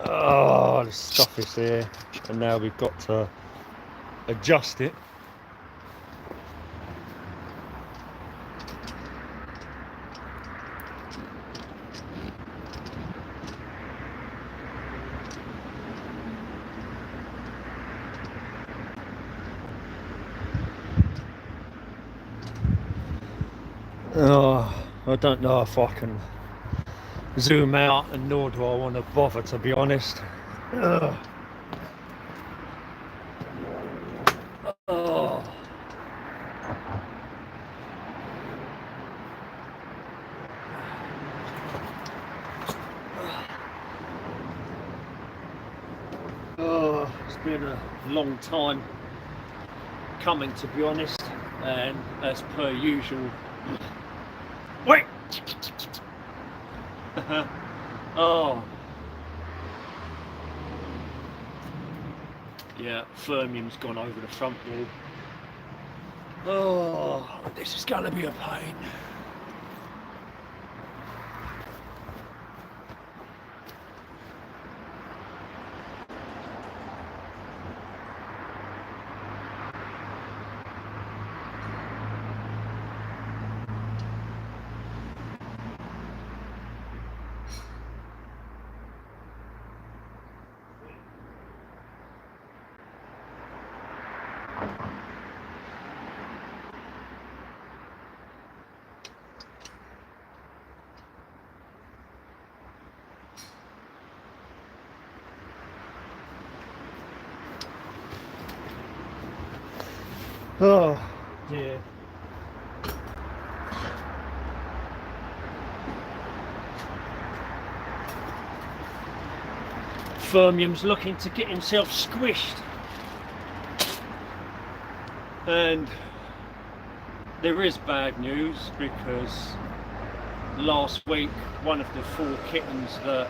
Oh, the stuff is here, and now we've got to adjust it. Oh, I don't know if I can zoom out, and nor do I want to bother, to be honest. Oh. Oh, it's been a long time coming, to be honest, and as per usual. Wait! Oh. Yeah, Furrmium's gone over the front wall. Oh, this is gonna be a pain. Oh, dear. Furrmium's looking to get himself squished. And there is bad news, because last week one of the 4 kittens that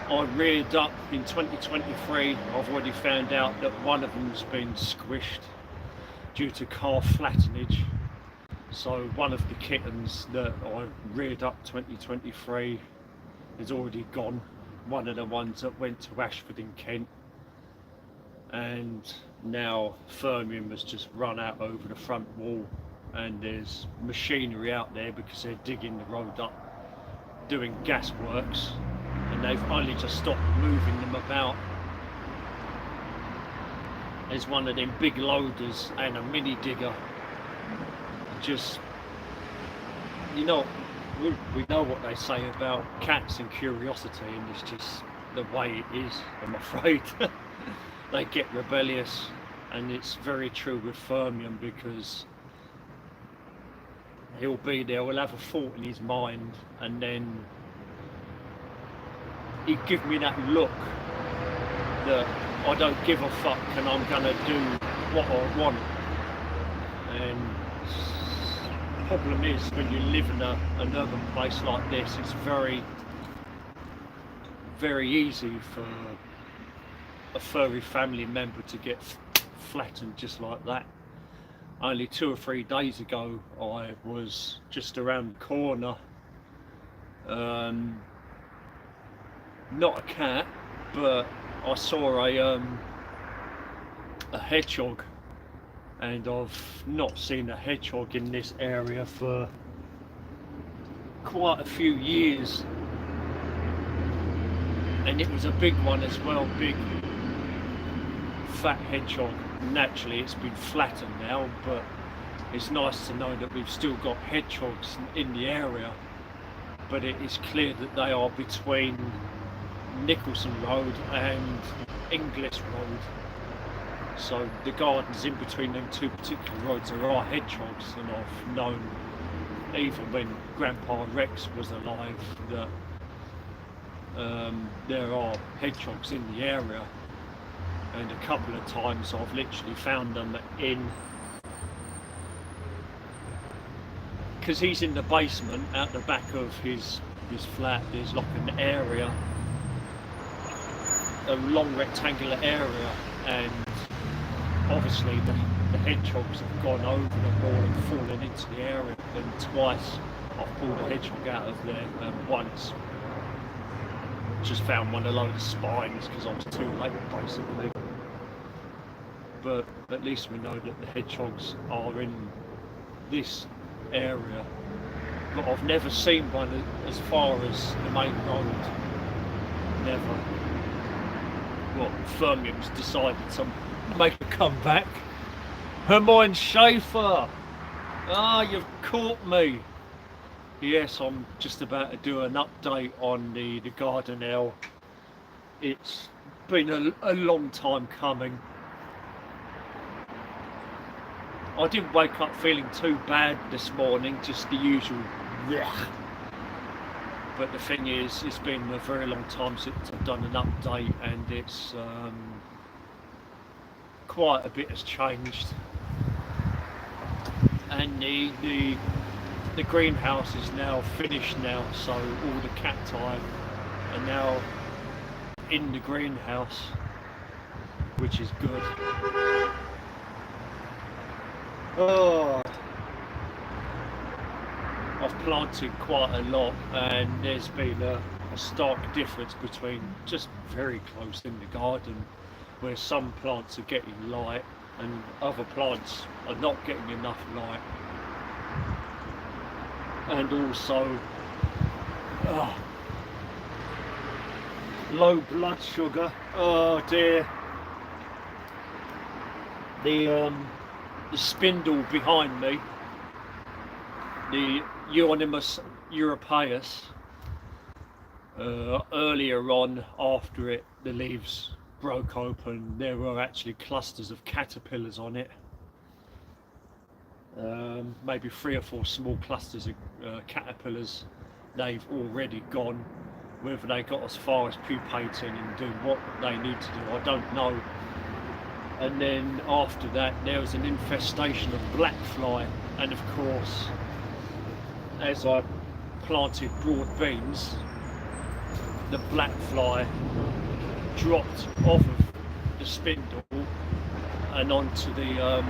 I reared up in 2023, I've already found out that one of them's been squished due to calf flattenage. So one of the kittens that I reared up 2023 is already gone. One of the ones that went to Ashford in Kent, and now Furrmium has just run out over the front wall, and there's machinery out there because they're digging the road up, doing gas works, and they've only just stopped moving them about. There's one of them big loaders and a mini digger. Just, you know, we know what they say about cats and curiosity, and it's just the way it is, I'm afraid. They get rebellious, and it's very true with Furrmium, because he'll be there, he'll have a thought in his mind, and then he'd give me that look that I don't give a fuck and I'm gonna do what I want. And the problem is, when you live in an urban place like this, it's very, very easy for a furry family member to get flattened just like that. Only 2 or 3 days ago, I was just around the corner, not a cat, but I saw a hedgehog, and I've not seen a hedgehog in this area for quite a few years, and it was a big one as well, big fat hedgehog. Naturally it's been flattened now, but it's nice to know that we've still got hedgehogs in the area. But it is clear that they are between Nicholson Road and Inglis Road, so the gardens in between them 2 particular roads, there are hedgehogs, and I've known even when Grandpa Rex was alive that there are hedgehogs in the area, and a couple of times I've literally found them in, because he's in the basement out the back of his flat. There's like an area, a long rectangular area, and obviously the hedgehogs have gone over the wall and fallen into the area, and twice I've pulled a hedgehog out of there, and once just found one of load of spines because I was too late basically. But at least we know that the hedgehogs are in this area. But I've never seen one as far as the main road. Never. Well, Furrmium's decided to make a comeback. Hermione Schaefer! Ah, you've caught me. Yes, I'm just about to do an update on the Gardenelle. It's been a long time coming. I didn't wake up feeling too bad this morning, just the usual blech. But the thing is, it's been a very long time since I've done an update, and it's quite a bit has changed. And the greenhouse is now finished now, so all the cacti are now in the greenhouse, which is good. Oh, I've planted quite a lot, and there's been a stark difference between just very close in the garden, where some plants are getting light and other plants are not getting enough light. And also low blood sugar. Oh dear. The spindle behind me, the Euonymus europaeus, earlier on, after the leaves broke open, there were actually clusters of caterpillars on it. Maybe 3 or 4 small clusters of caterpillars. They've already gone. Whether they got as far as pupating and doing what they need to do, I don't know. And then after that there was an infestation of black fly, and of course as I planted broad beans, the black fly dropped off of the spindle and onto the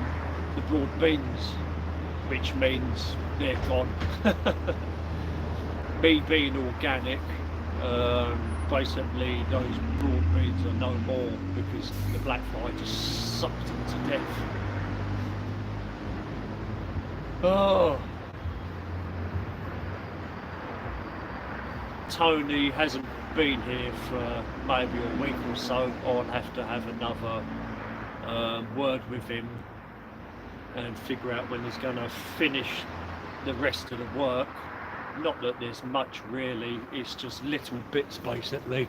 broad beans, which means they're gone. Me being organic, basically those broad beans are no more because the black fly just sucked them to death. Oh, Tony hasn't been here for maybe a week or so. I'll have to have another word with him and figure out when he's going to finish the rest of the work. Not that there's much really, it's just little bits basically.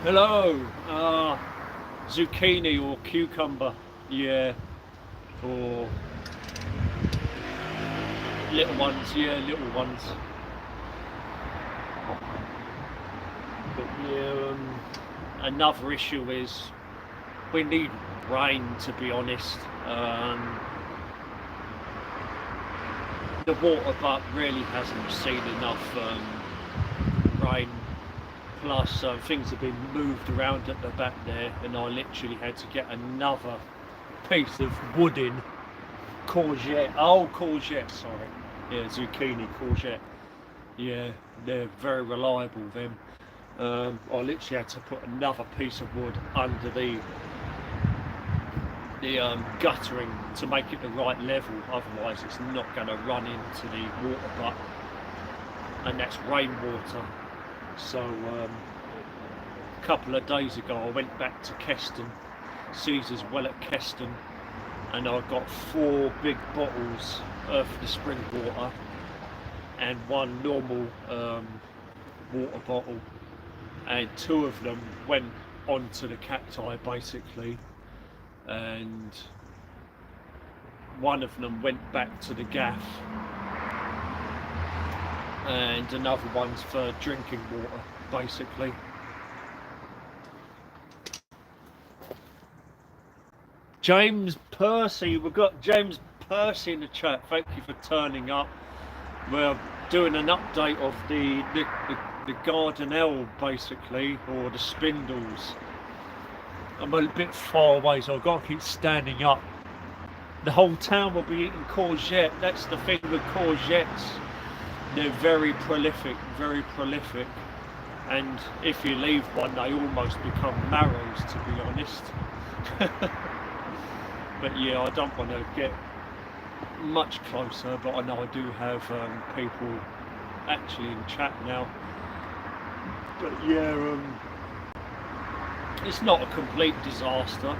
Hello, zucchini or cucumber, yeah, or little ones, yeah, little ones. But yeah, another issue is we need rain, to be honest. The water butt really hasn't seen enough rain, plus things have been moved around at the back there, and I literally had to get another piece of wooden courgette, sorry, yeah, zucchini, courgette, yeah, they're very reliable them. I literally had to put another piece of wood under the guttering to make it the right level, otherwise it's not going to run into the water butt, and that's rainwater. So a couple of days ago I went back to Keston, Caesar's well at Keston, and I got 4 big bottles of the spring water and 1 normal water bottle, and 2 of them went onto the cacti basically, and 1 of them went back to the gaff, and another one's for drinking water basically. James Percy, we've got James Percy in the chat, thank you for turning up. We're doing an update of the Gardenelle basically, or the spindles. I'm a bit far away, so I've got to keep standing up. The whole town will be eating courgette. That's the thing with courgettes. they're very prolific, and if you leave one, they almost become marrows, to be honest. But yeah, I don't want to get much closer, but I know I do have people actually in chat now. But yeah, it's not a complete disaster.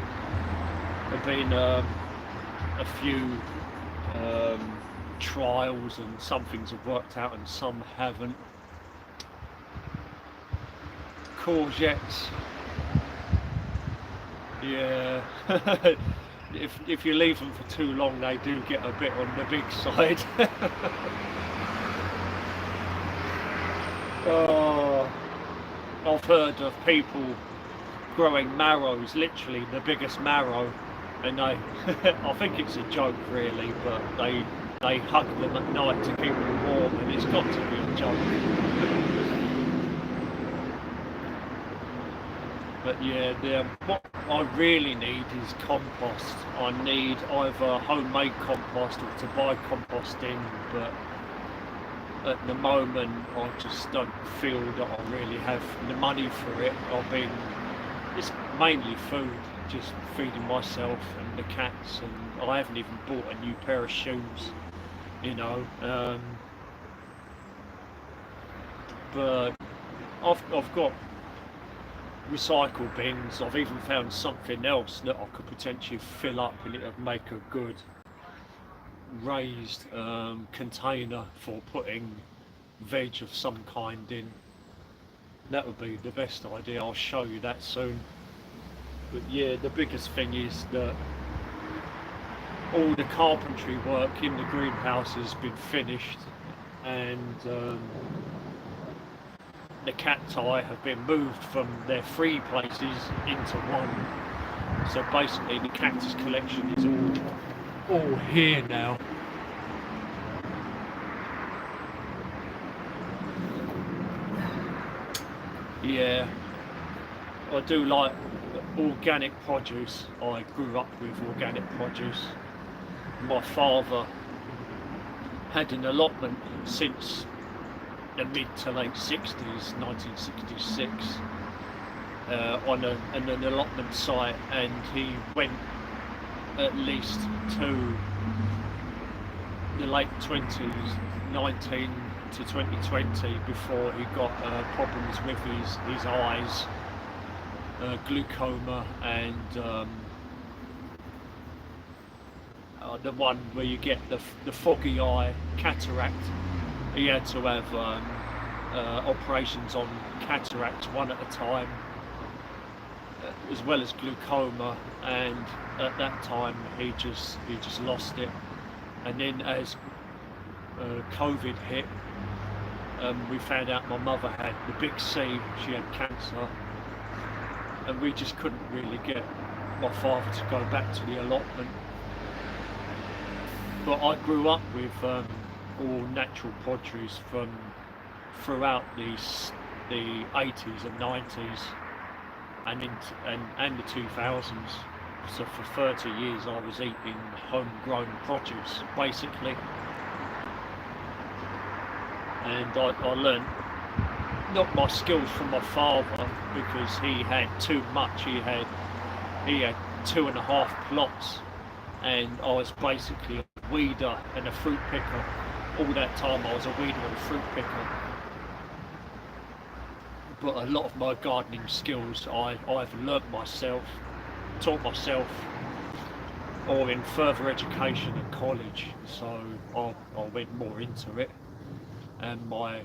There've been a few trials, and some things have worked out and some haven't. Courgettes, yeah. if you leave them for too long, they do get a bit on the big side. Oh, I've heard of people growing marrows, literally the biggest marrow, and they I think it's a joke really, but they hug them at night to keep them warm, and it's got to be a joke. But yeah, what I really need is compost. I need either homemade compost or to buy compost in, but at the moment I just don't feel that I really have the money for it. It's mainly food, just feeding myself and the cats, and I haven't even bought a new pair of shoes, you know. But I've got recycle bins. I've even found something else that I could potentially fill up, and it would make a good raised container for putting veg of some kind in. That would be the best idea. I'll show you that soon. But yeah, the biggest thing is that all the carpentry work in the greenhouse has been finished, and the cacti have been moved from their 3 places into 1. So basically the cactus collection is all here now. Yeah, I do like organic produce. I grew up with organic produce. My father had an allotment since the mid to late 60s, 1966, on an allotment site, and he went at least to the late 20s, 19 to 2020, before he got problems with his eyes, glaucoma, and the one where you get the foggy eye, cataract. He had to have operations on cataracts, one at a time, as well as glaucoma, and at that time he just lost it. And then as COVID hit, we found out my mother had the big C, she had cancer, and we just couldn't really get my father to go back to the allotment. But I grew up with all natural produce from throughout the 80s and 90s and the 2000s. So for 30 years I was eating homegrown produce basically, and I learned not my skills from my father, because he had too much. He had 2.5 plots, and I was basically a weeder and a fruit picker. All that time I was a weeder and a fruit picker. But a lot of my gardening skills I've learnt myself, taught myself, or in further education at college. So I went more into it. And my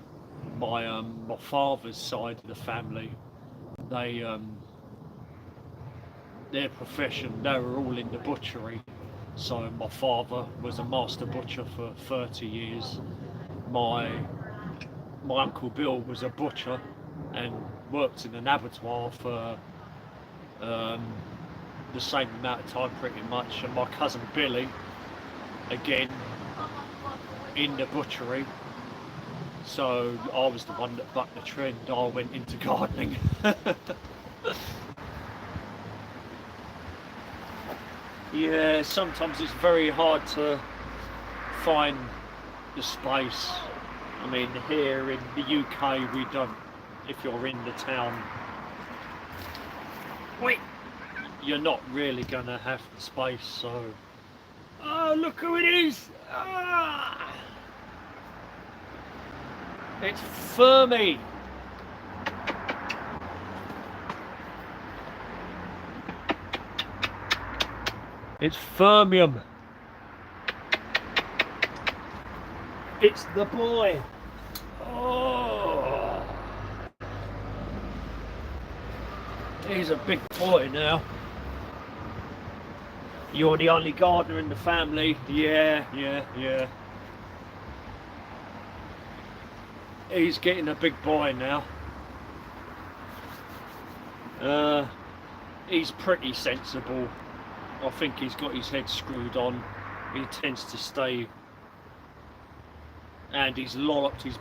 father's side of the family, their profession, they were all in the butchery. So my father was a master butcher for 30 years. My uncle Bill was a butcher and worked in an abattoir for the same amount of time pretty much. And my cousin Billy, again, in the butchery. So I was the one that bucked the trend. I went into gardening. Yeah, sometimes it's very hard to find the space I mean, here in the UK, we don't, if you're in the town, wait, you're not really going to have the space, so... Oh, look who it is! Ah! It's Furrmium. It's Furrmium. It's the boy. Oh, he's a big boy now. You're the only gardener in the family. Yeah. He's getting a big boy now. He's pretty sensible. I think he's got his head screwed on. He tends to stay, and he's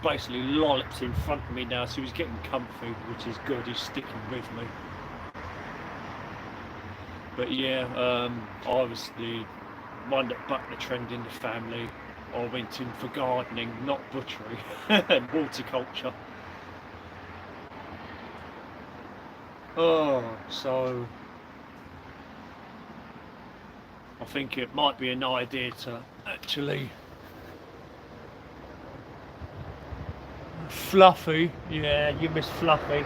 basically lolloped in front of me now, so he's getting comfy, which is good. He's sticking with me. But yeah, I was the one that bucked the trend in the family. I went in for gardening, not butchery and horticulture. Oh, so I think it might be an idea to actually... Fluffy, yeah, you miss Fluffy.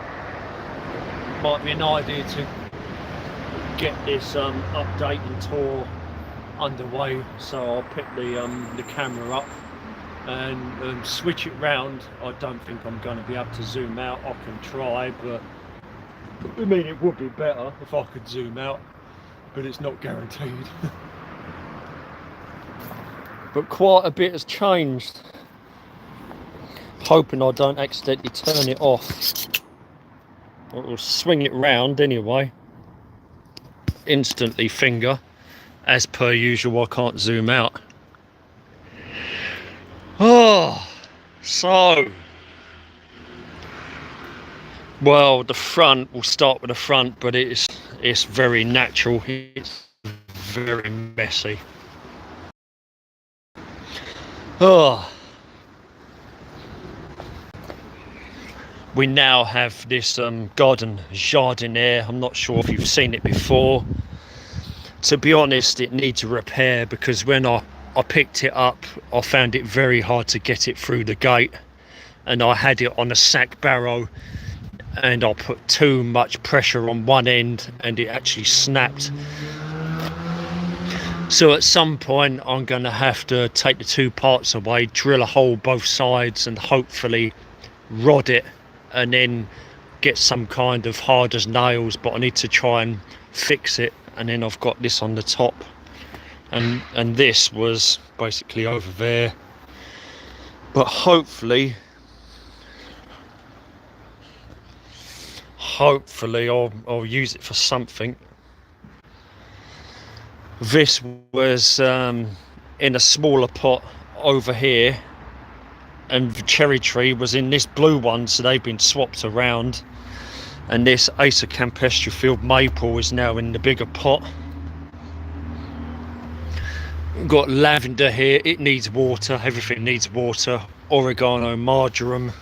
Might be an idea to get this update and tour underway, so I'll pick the camera up and switch it round. I don't think I'm going to be able to zoom out. I can try, but I mean, it would be better if I could zoom out, but it's not guaranteed. But quite a bit has changed. Hoping I don't accidentally turn it off. I'll swing it round anyway. Instantly finger. As per usual, I can't zoom out. Oh, so... Well, the front, we'll start with the front, but it's very natural. It's very messy. Oh. We now have this garden jardiniere. I'm not sure if you've seen it before. To be honest, it needs a repair, because when I picked it up, I found it very hard to get it through the gate, and I had it on a sack barrow, and I put too much pressure on one end and it actually snapped. So at some point I'm going to have to take the two parts away, drill a hole both sides and hopefully rod it, and then get some kind of hard as nails, but I need to try and fix it. And then I've got this on the top, and this was basically over there, but hopefully I'll use it for something. This was in a smaller pot over here, and the cherry tree was in this blue one, so they've been swapped around, and this Acer campestre field maple is now in the bigger pot. We've got lavender here, it needs water, everything needs water. Oregano, marjoram,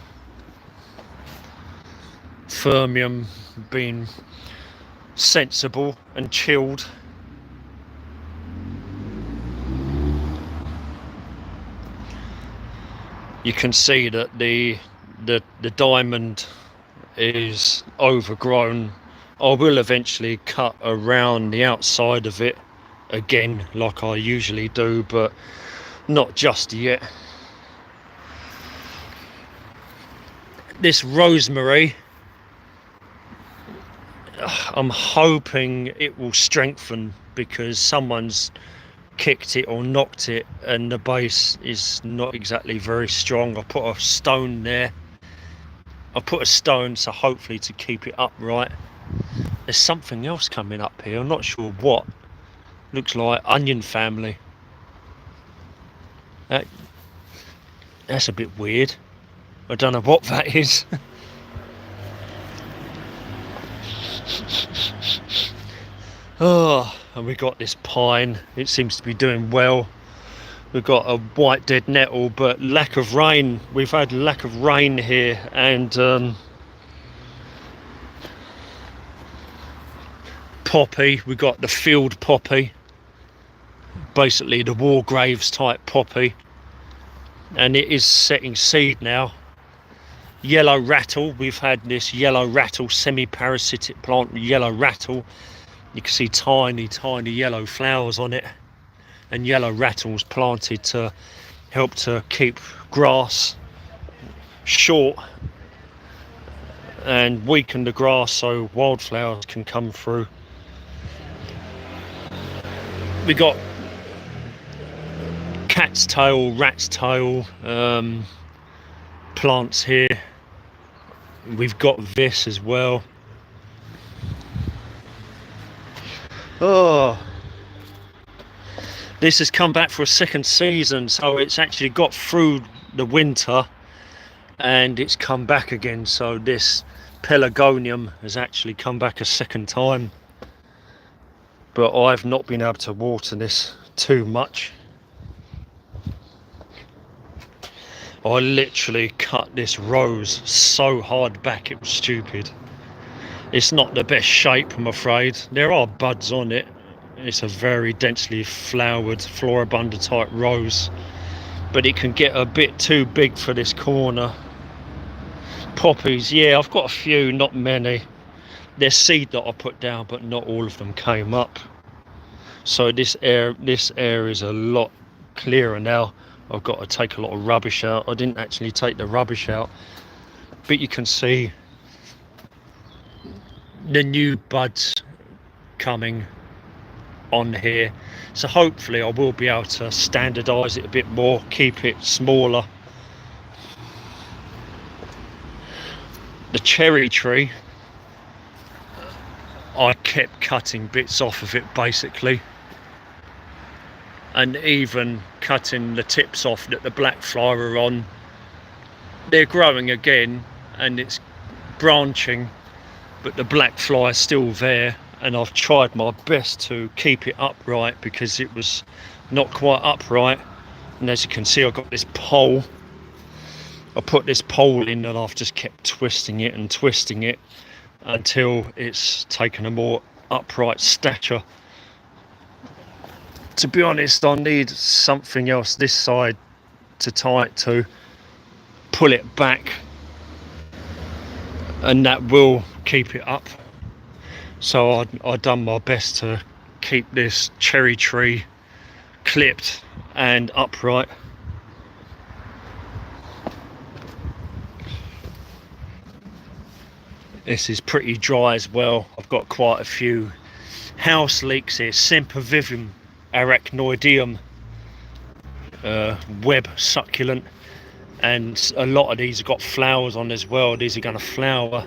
Furrmium being sensible and chilled. You can see that the diamond is overgrown. I will eventually cut around the outside of it again like I usually do, but not just yet. This rosemary, I'm hoping it will strengthen, because someone's kicked it or knocked it and the base is not exactly very strong. I put a stone there. I put a stone, so hopefully to keep it upright. There's something else coming up here, I'm not sure what. Looks like onion family. That's a bit weird. I don't know what that is. Oh, and we got this pine. It seems to be doing well. We've got a white dead nettle, but lack of rain. We've had lack of rain here, and poppy. We've got the field poppy, basically the war graves type poppy, and it is setting seed now. Yellow rattle. We've had this yellow rattle, semi-parasitic plant, yellow rattle. You can see tiny yellow flowers on it, and yellow rattles planted to help to keep grass short and weaken the grass so wildflowers can come through. We got cat's tail, rat's tail plants here. We've got this as well. Oh, this has come back for a second season, so it's actually got through the winter and it's come back again. So this pelargonium has actually come back a second time, but I've not been able to water this too much. I literally cut this rose so hard back it was stupid. It's not the best shape, I'm afraid. There are buds on it. It's a very densely flowered floribunda type rose, but it can get a bit too big for this corner. Poppies, yeah, I've got a few, not many. There's seed that I put down, but not all of them came up. So this air is a lot clearer now. I've got to take a lot of rubbish out. I didn't actually take the rubbish out, but you can see the new buds coming on here. So hopefully I will be able to standardise it a bit more, keep it smaller. The cherry tree, I kept cutting bits off of it basically, and even cutting the tips off that the black fly are on. They're growing again and it's branching, but the black fly is still there, and I've tried my best to keep it upright because it was not quite upright. And as you can see, I've got this pole. I put this pole in and I've just kept twisting it and twisting it until it's taken a more upright stature. To be honest, I need something else this side to tie it to, pull it back, and that will keep it up. So I've done my best to keep this cherry tree clipped and upright. This is pretty dry as well. I've got quite a few house leeks here. Sempervivum arachnoideum web succulent, and a lot of these have got flowers on as well. These are going to flower,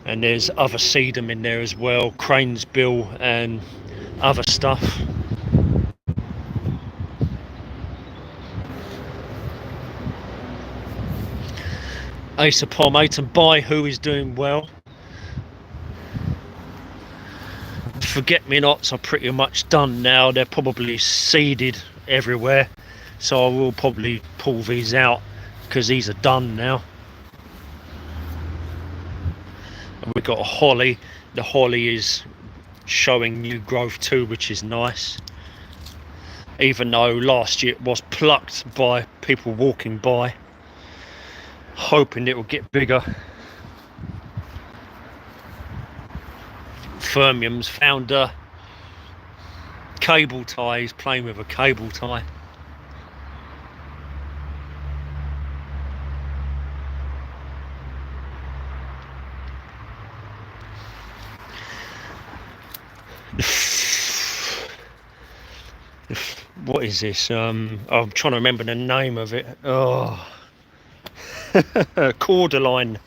and there's other sedum in there as well, crane's bill and other stuff. Ace of Pomate and Baihu is doing well. Forget-me-nots are pretty much done now. They're probably seeded everywhere, so I will probably pull these out because these are done now. And we've got a holly. The holly is showing new growth too, which is nice, even though last year it was plucked by people walking by, hoping it will get bigger. Furrmium's found a cable tie. He's playing with a cable tie. What is this? I'm trying to remember the name of it. Oh, cordyline.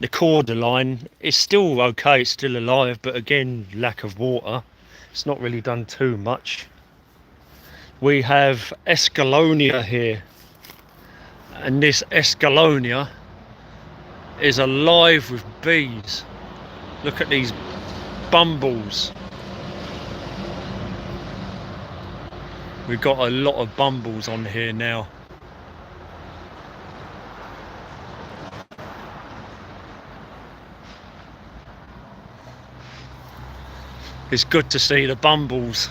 The cordyline is still okay, it's still alive, but again, lack of water. It's not really done too much. We have escallonia here, and this escallonia is alive with bees. Look at these bumbles. We've got a lot of bumbles on here now. It's good to see the bumbles.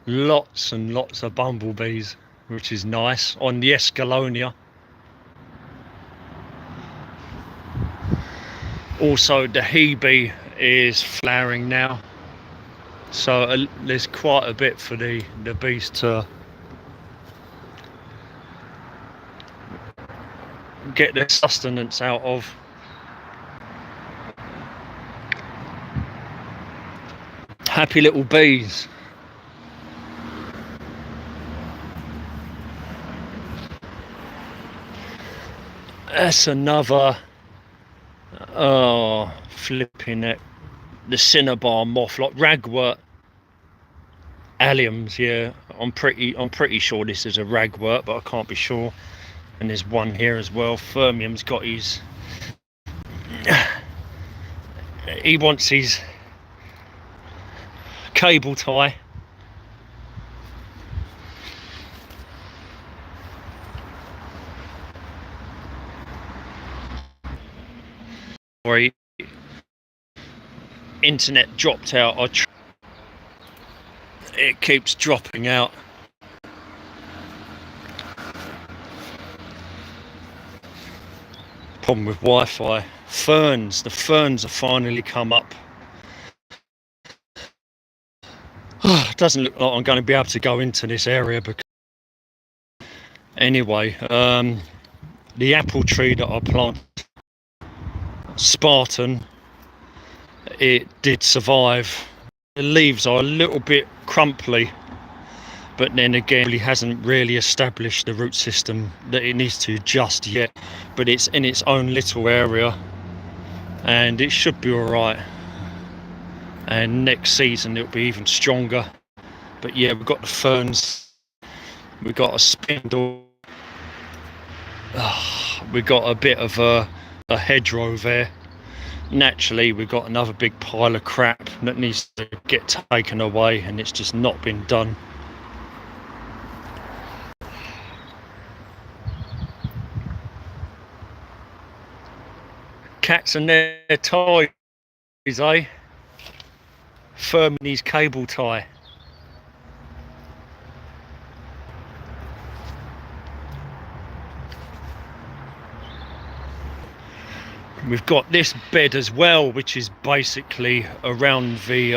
Lots and lots of bumblebees, which is nice, on the Escalonia. Also the hebe is flowering now, so there's quite a bit for the bees to get their sustenance out of. Happy little bees. That's another, oh, flipping it, the cinnabar moth, like ragwort alliums. Yeah, I'm pretty sure this is a ragwort, but I can't be sure. And there's one here as well. Furrmium's got his, he wants his cable tie. Sorry, internet dropped out. It keeps dropping out. Problem with Wi-Fi. Ferns, the ferns have finally come up. It doesn't look like I'm going to be able to go into this area, because anyway, the apple tree that I planted, Spartan, it did survive. The leaves are a little bit crumply, but then again, it hasn't really established the root system that it needs to just yet. But it's in its own little area, and it should be all right. And next season it'll be even stronger. But yeah, we've got the ferns, we've got a spindle, we've got a bit of a hedgerow there. Naturally, we've got another big pile of crap that needs to get taken away, and it's just not been done. Cats and their toys, eh? Firming his cable tie. We've got this bed as well, which is basically around the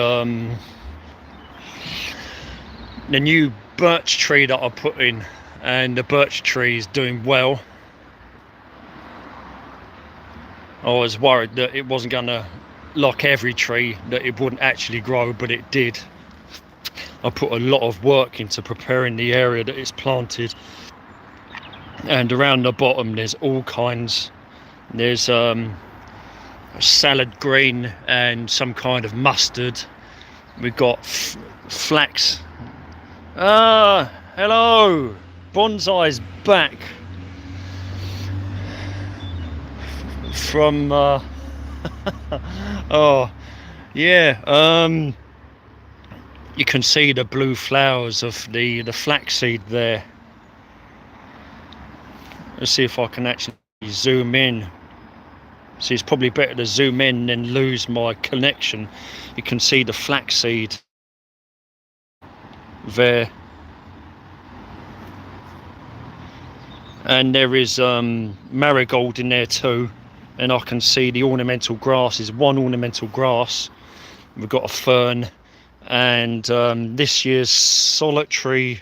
new birch tree that I put in, and the birch tree is doing well. I was worried that it wasn't gonna, like every tree, that it wouldn't actually grow, but it did. I put a lot of work into preparing the area that it's planted, and around the bottom there's all kinds. There's salad green and some kind of mustard. We've got flax. Ah, hello, bonsai's back from oh yeah, you can see the blue flowers of the flaxseed there. Let's see if I can actually zoom in. See, it's probably better to zoom in than lose my connection. You can see the flaxseed there, and there is marigold in there too, and I can see the ornamental grass is one ornamental grass. We've got a fern, and this year's solitary,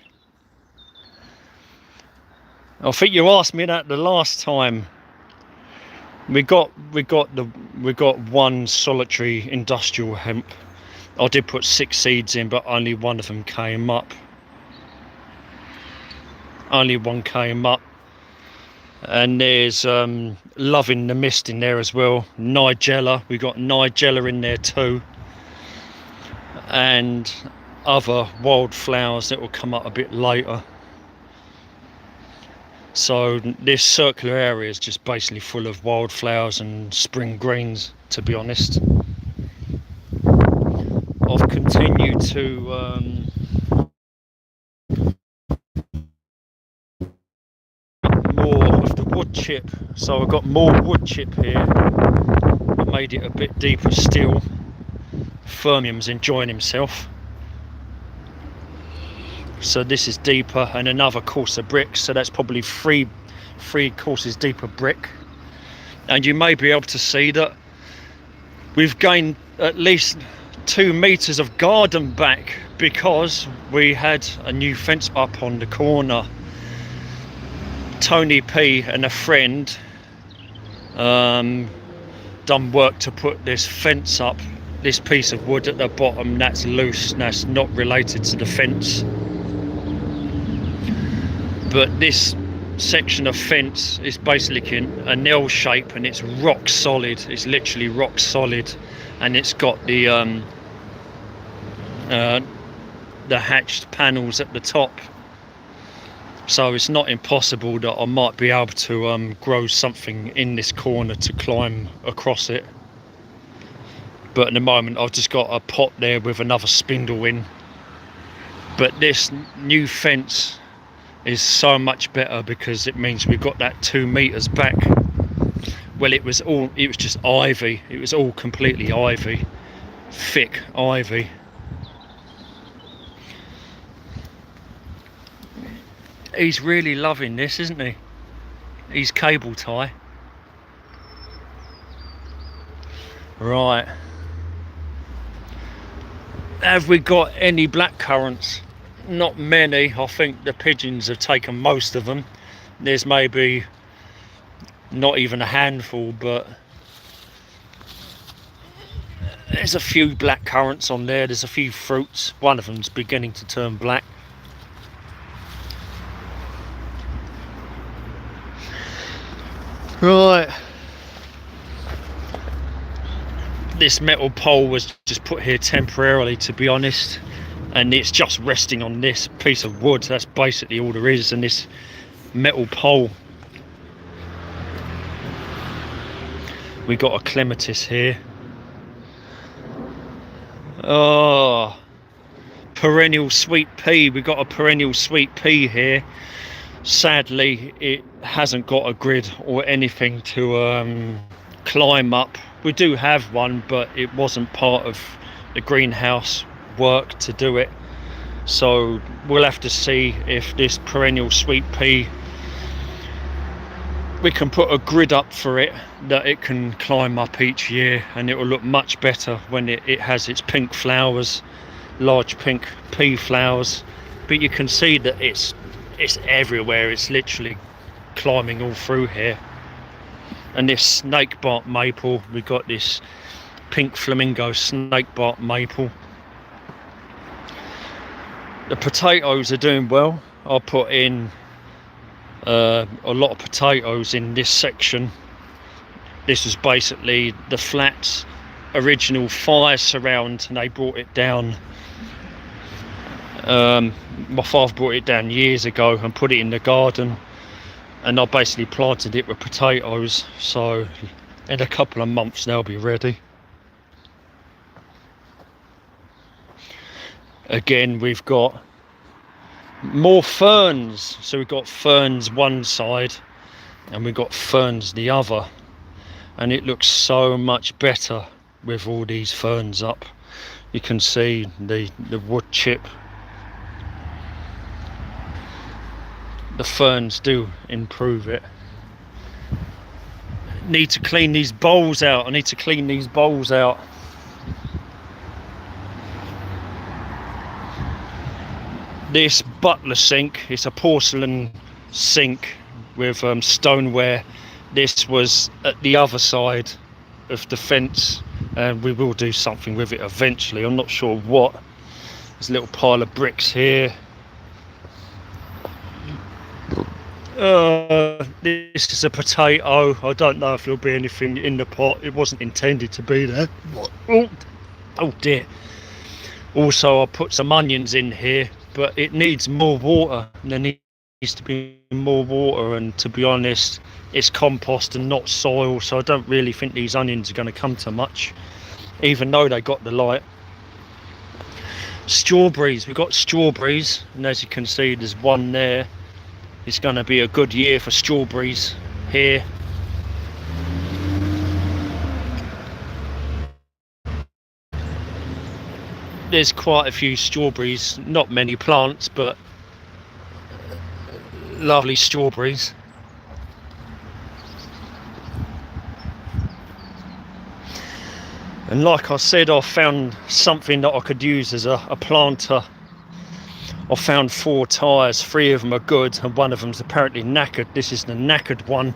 I think you asked me that the last time. We got one solitary industrial hemp. I did put 6 seeds in, but only one of them came up. Only one came up. And there's love in the mist in there as well. Nigella, we got Nigella in there too. And other wildflowers that will come up a bit later. So this circular area is just basically full of wildflowers and spring greens, to be honest. I've continued to more of the wood chip, so I've got more wood chip here. I made it a bit deeper still. Furrmium's enjoying himself. So this is deeper, and another course of bricks, so that's probably three courses deep of brick. And you may be able to see that we've gained at least 2 meters of garden back, because we had a new fence up on the corner. Tony P and a friend done work to put this fence up. This piece of wood at the bottom, that's loose, that's not related to the fence. But this section of fence is basically an L shape, and it's rock solid. It's literally rock solid, and it's got the hatched panels at the top. So it's not impossible that I might be able to grow something in this corner to climb across it. But at the moment I've just got a pot there with another spindle in. But this new fence is so much better, because it means we've got that 2 meters back. Well, it was just ivy. It was all completely ivy, thick ivy. He's really loving this, isn't he? He's cable tie. Right. Have we got any blackcurrants? Not many. I think the pigeons have taken most of them. There's maybe not even a handful, but there's a few blackcurrants on there. There's a few fruits. One of them's beginning to turn black. Right. This metal pole was just put here temporarily, to be honest, and it's just resting on this piece of wood. That's basically all there is, and this metal pole. We got a clematis here. Oh, perennial sweet pea. We got a perennial sweet pea here. Sadly, it hasn't got a grid or anything to climb up. We do have one, but it wasn't part of the greenhouse work to do it. So we'll have to see if this perennial sweet pea, we can put a grid up for it that it can climb up each year, and it will look much better when it has its pink flowers, large pink pea flowers. But you can see that it's everywhere. It's literally climbing all through here. And this snake bark maple, we got this pink flamingo snake bark maple. The potatoes are doing well. I put in a lot of potatoes in this section. This was basically the flat's original fire surround, and they brought it down. My father brought it down years ago and put it in the garden, and I basically planted it with potatoes. So in a couple of months they'll be ready. Again, we've got more ferns. So we've got ferns one side and we've got ferns the other, and it looks so much better with all these ferns up. You can see the wood chip. The ferns do improve it. Need to clean these bowls out. I need to clean these bowls out. This butler sink, it's a porcelain sink with stoneware. This was at the other side of the fence, and we will do something with it eventually. I'm not sure what. There's a little pile of bricks here. This is a potato. I don't know if there'll be anything in the pot. It wasn't intended to be there. Oh dear. Also, I put some onions in here, but it needs more water. There needs to be more water, and to be honest, it's compost and not soil, so I don't really think these onions are going to come to much, even though they got the light. Strawberries, we've got strawberries, and as you can see there's one there. It's going to be a good year for strawberries here. There's quite a few strawberries, not many plants, but lovely strawberries. And like I said, I found something that I could use as a planter. I found 4 tyres, 3 of them are good and one of them's apparently knackered. This is the knackered one.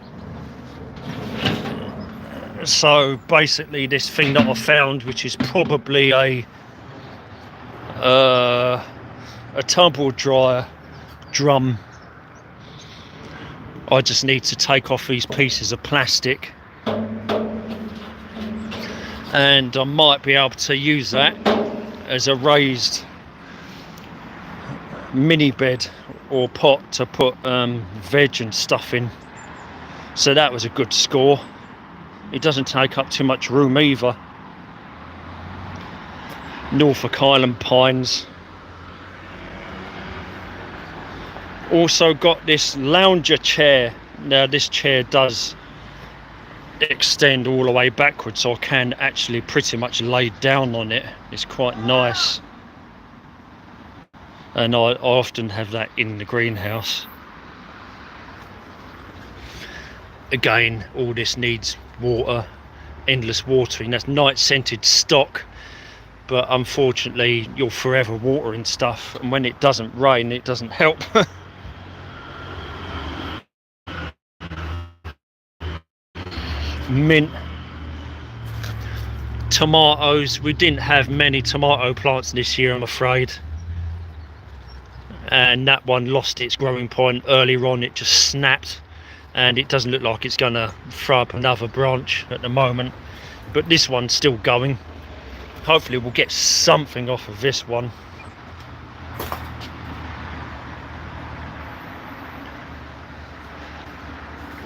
So basically this thing that I found, which is probably a tumble dryer drum, I just need to take off these pieces of plastic, and I might be able to use that as a raised mini bed or pot to put veg and stuff in. So that was a good score. It doesn't take up too much room either. Norfolk Island pines. Also got this lounger chair. Now this chair does extend all the way backwards, so I can actually pretty much lay down on it. It's quite nice, and I often have that in the greenhouse. Again, all this needs water, endless watering. That's night scented stock, but unfortunately you're forever watering stuff, and when it doesn't rain it doesn't help. Mint, tomatoes. We didn't have many tomato plants this year, I'm afraid, and that one lost its growing point earlier on. It just snapped, and it doesn't look like it's going to throw up another branch at the moment, but this one's still going. Hopefully we'll get something off of this one.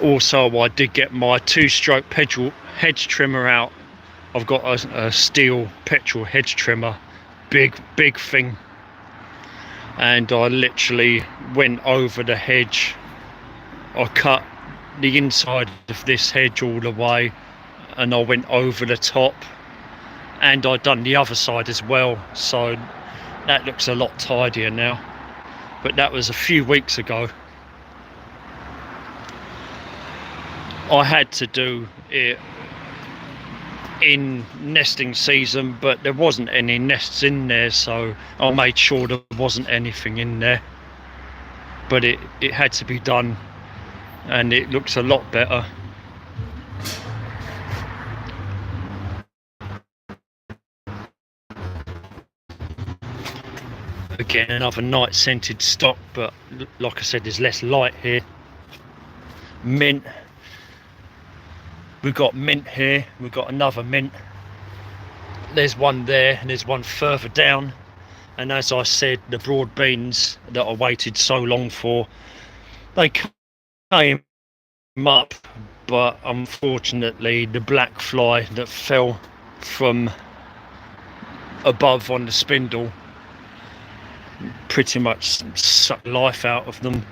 Also, I did get my 2-stroke petrol hedge trimmer out. I've got a steel petrol hedge trimmer, big thing, and I literally went over the hedge. I cut the inside of this hedge all the way, and I went over the top, and I've done the other side as well, so that looks a lot tidier now. But that was a few weeks ago. I had to do it in nesting season, but there wasn't any nests in there, so I made sure there wasn't anything in there. But it had to be done, and it looks a lot better. Again, another night scented stock, but like I said, there's less light here. Mint. We've got mint here, we've got another mint. There's one there and there's one further down. And as I said, the broad beans that I waited so long for, they came up, but unfortunately the black fly that fell from above on the spindle pretty much sucked life out of them.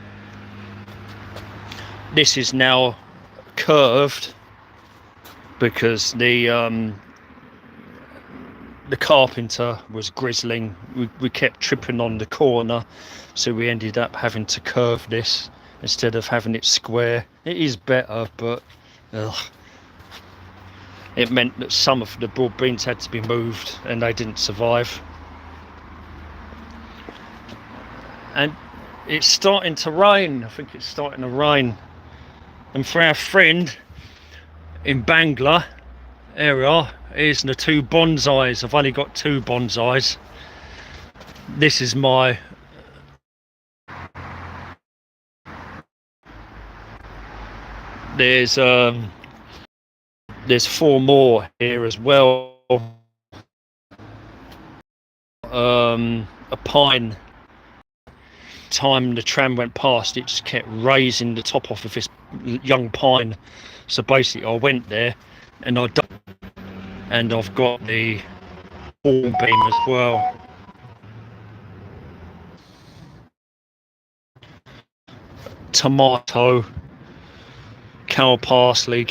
This is now curved because the carpenter was grizzling. We kept tripping on the corner, so we ended up having to curve this instead of having it square. It is better, but it meant that some of the broad beans had to be moved and they didn't survive. And it's starting to rain. I think it's starting to rain. And for our friend in Bangla area, here's the 2 bonsais. I've only got 2 bonsais. This is my there's 4 more here as well. A pine. time the tram went past, it just kept raising the top off of this young pine. So basically I went there and I've got the horn beam as well. Tomato, cow parsley,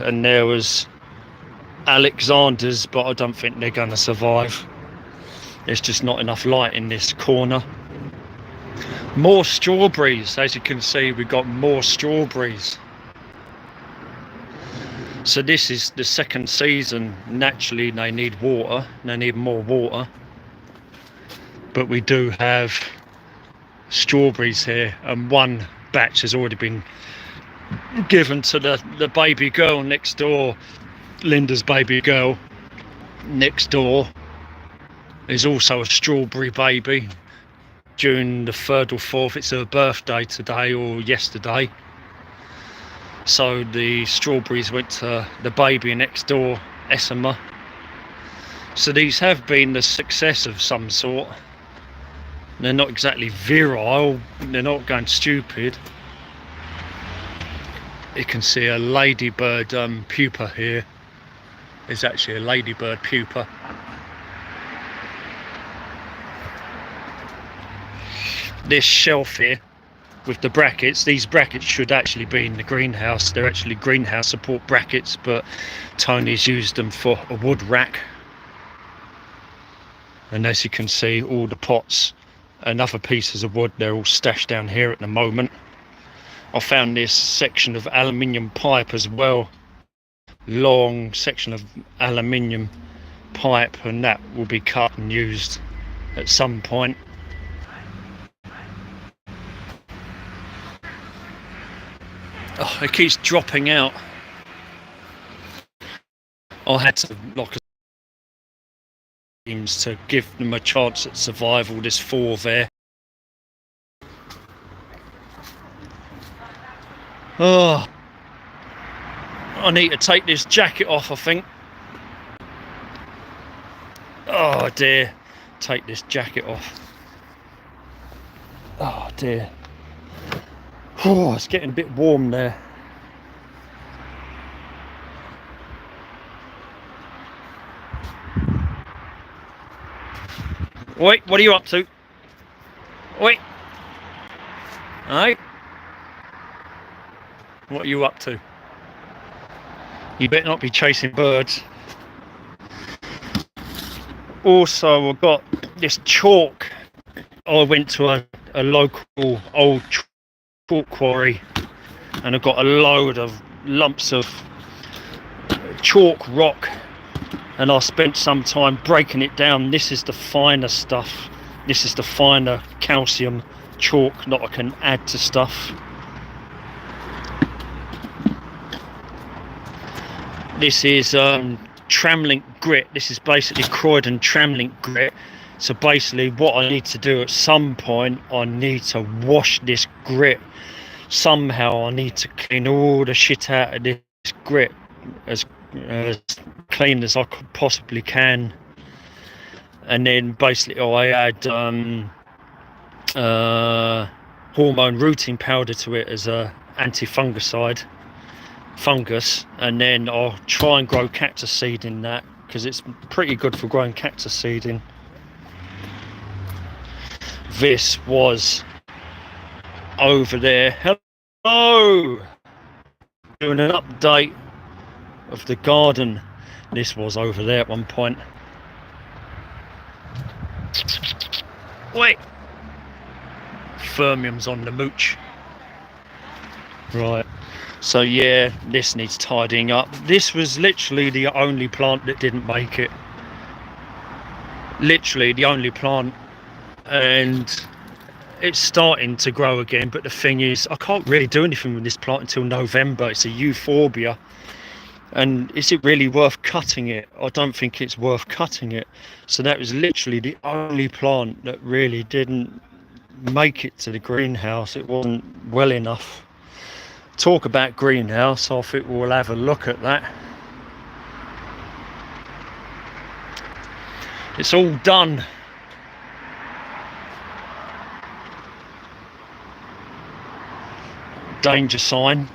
and there was Alexander's, but I don't think they're going to survive. There's just not enough light in this corner. More strawberries, as you can see, we've got more strawberries. So this is the second season. Naturally they need water, they need more water, but we do have strawberries here, and one batch has already been given to the baby girl next door. Linda's baby girl next door is also a strawberry baby. June the 3rd or 4th, it's her birthday today or yesterday. So the strawberries went to the baby next door, Esma. So these have been a success of some sort. They're not exactly virile, they're not going stupid. You can see a ladybird pupa here. There's actually a ladybird pupa. This shelf here with the brackets, these brackets should actually be in the greenhouse. They're actually greenhouse support brackets, but Tony's used them for a wood rack. And as you can see, all the pots and other pieces of wood, they're all stashed down here at the moment. I found this section of aluminium pipe as well, long section of aluminium pipe, and that will be cut and used at some point. Oh, it keeps dropping out. I had to lock teams to give them a chance at survival. There's 4 there. Oh, I need to take this jacket off, I think. Oh dear, take this jacket off. Oh dear. Oh, it's getting a bit warm there. Wait, what are you up to? Wait. Hey? What are you up to? You better not be chasing birds. Also, I've got this chalk. I went to a local old chalk quarry and I've got a load of lumps of chalk rock, and I spent some time breaking it down. This is the finer stuff. This is the finer calcium chalk that I can add to stuff. This is tramlink grit. This is basically Croydon tramlink grit. So basically what I need to do at some point, I need to wash this grit. Somehow I need to clean all the shit out of this grit as clean as I could possibly can. And then basically I add hormone rooting powder to it as a anti-fungicide. Fungus, and then I'll try and grow cactus seed in that, because it's pretty good for growing cactus seed in. This was over there. Hello! Doing an update of the garden. This was over there at one point. Wait! Furrmium's on the mooch. Right. So yeah, this needs tidying up. This was literally the only plant that didn't make it. Literally the only plant, and it's starting to grow again, but the thing is, I can't really do anything with this plant until November. It's a euphorbia, and is it really worth cutting it? I don't think it's worth cutting it. So that was literally the only plant that really didn't make it to the greenhouse. It wasn't well enough. Talk about greenhouse, I think we'll have a look at that. It's all done. danger sign.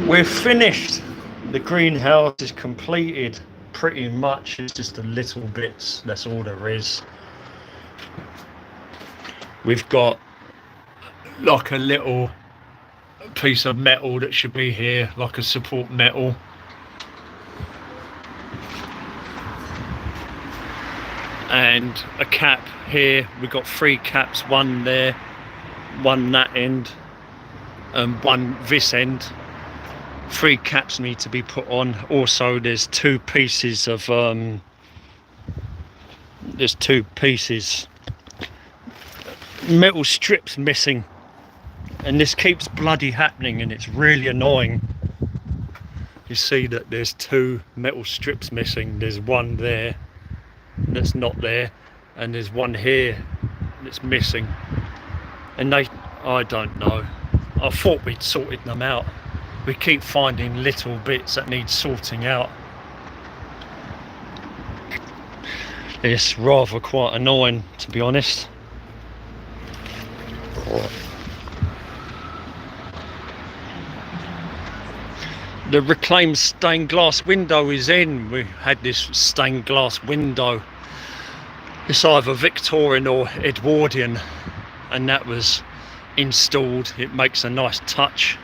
We're finished. The greenhouse is completed pretty much. It's just the little bits, that's all there is. We've got like a little piece of metal that should be here, like a support metal. And a cap here. We've got 3 caps, one there, one that end, and one this end. 3 caps need to be put on. Also, there's 2 pieces of metal strips missing, and this keeps bloody happening, and it's really annoying. You see that there's 2 metal strips missing. There's one there that's not there, and there's one here that's missing, and I don't know. I thought we'd sorted them out. We keep finding little bits that need sorting out. It's rather quite annoying, to be honest. The reclaimed stained glass window is in. We had this stained glass window. It's either Victorian or Edwardian, and that was installed. It makes a nice touch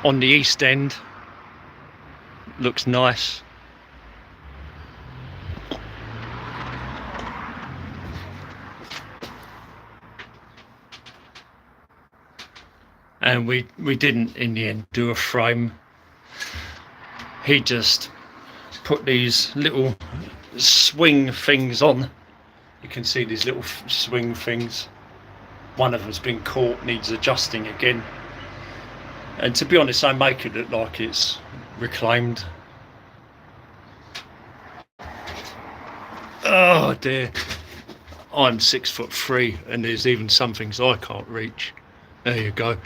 on the east end. Looks nice. And we didn't in the end do a frame. He just put these little swing things on. You can see these little swing things. One of them's been caught, needs adjusting again. And to be honest, I make it look like it's reclaimed. Oh dear. I'm 6'3", and there's even some things I can't reach. There you go.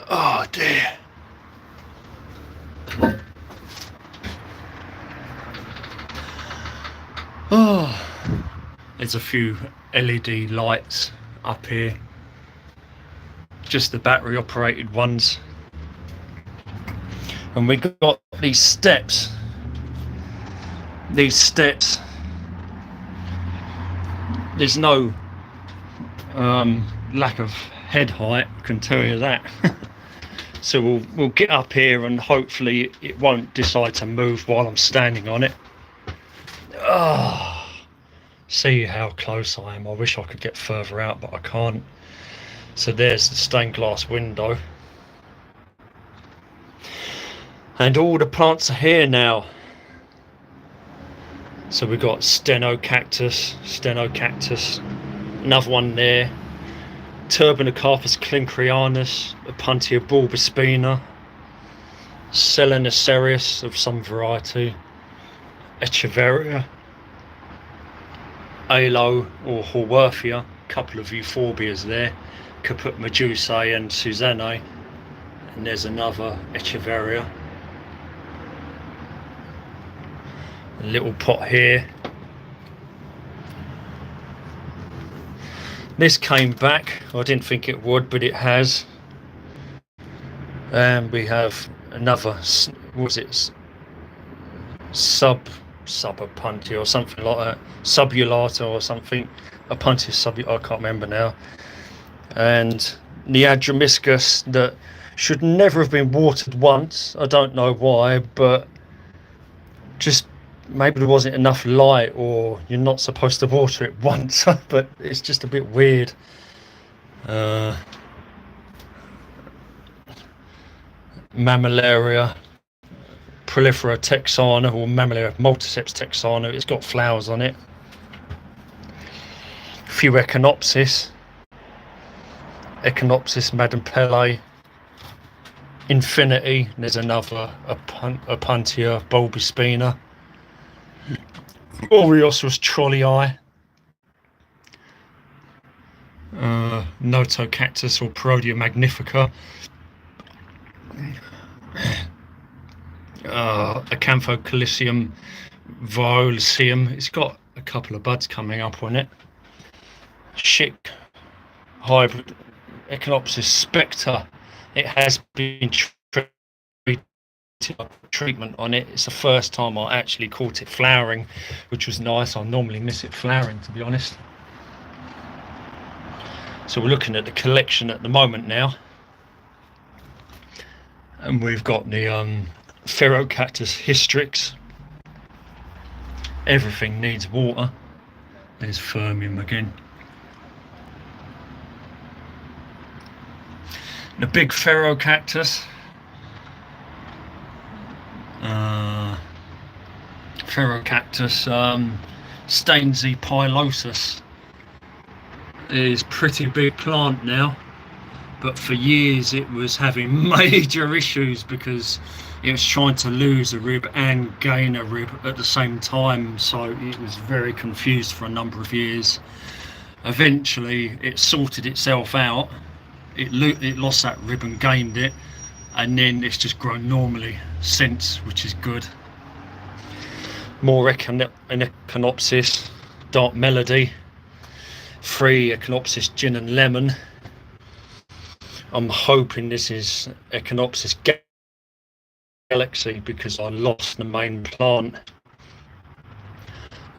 Oh dear. Oh, there's a few LED lights up here. Just the battery operated ones. And we got these steps. These steps. There's no lack of head height, I can tell you that. So we'll get up here, and hopefully it won't decide to move while I'm standing on it. Oh, see how close I am. I wish I could get further out, but I can't. So there's the stained glass window. And all the plants are here now. So we've got steno-cactus, another one there. Turbinocarpus clincerianus, Opuntia bulbospina, Selenocerius of some variety, Echeveria, Aloe or Haworthia, a couple of euphorbias there, Caput medusae and Susannae, and there's another Echeveria. A little pot here. This came back. I didn't think it would, but it has. And we have another, what was it, Subopuntia or something like that, subulata or something, Opuntia subulata, I can't remember now. And Neadromiscus that should never have been watered once. I don't know why, but just maybe there wasn't enough light, or you're not supposed to water it once. But it's just a bit weird. Mammillaria prolifera texana, or Mammillaria multiceps texana. It's got flowers on it. A few Echinopsis Madame Pele, Infinity. There's another Opuntia bulbospina. Oreosaurus trollii, Notocactus or Parodia magnifica, Acanthocalicium violaceum. It's got a couple of buds coming up on it. chick hybrid Echinopsis spectre. It has been treatment on it. It's the first time I actually caught it flowering, which was nice. I normally miss it flowering, to be honest. So we're looking at the collection at the moment now, and we've got the Pherocactus hystrix. Everything needs water. There's Furrmium again. The big Pherocactus, Stainsy pilosus, is pretty big plant now, but for years it was having major issues because it was trying to lose a rib and gain a rib at the same time, so it was very confused for a number of years. Eventually it sorted itself out. It lost that rib and gained it, and then it's just grown normally since, which is good. More Echinopsis Dark Melody, 3 Echinopsis Gin and Lemon. I'm hoping this is Echinopsis Galaxy because I lost the main plant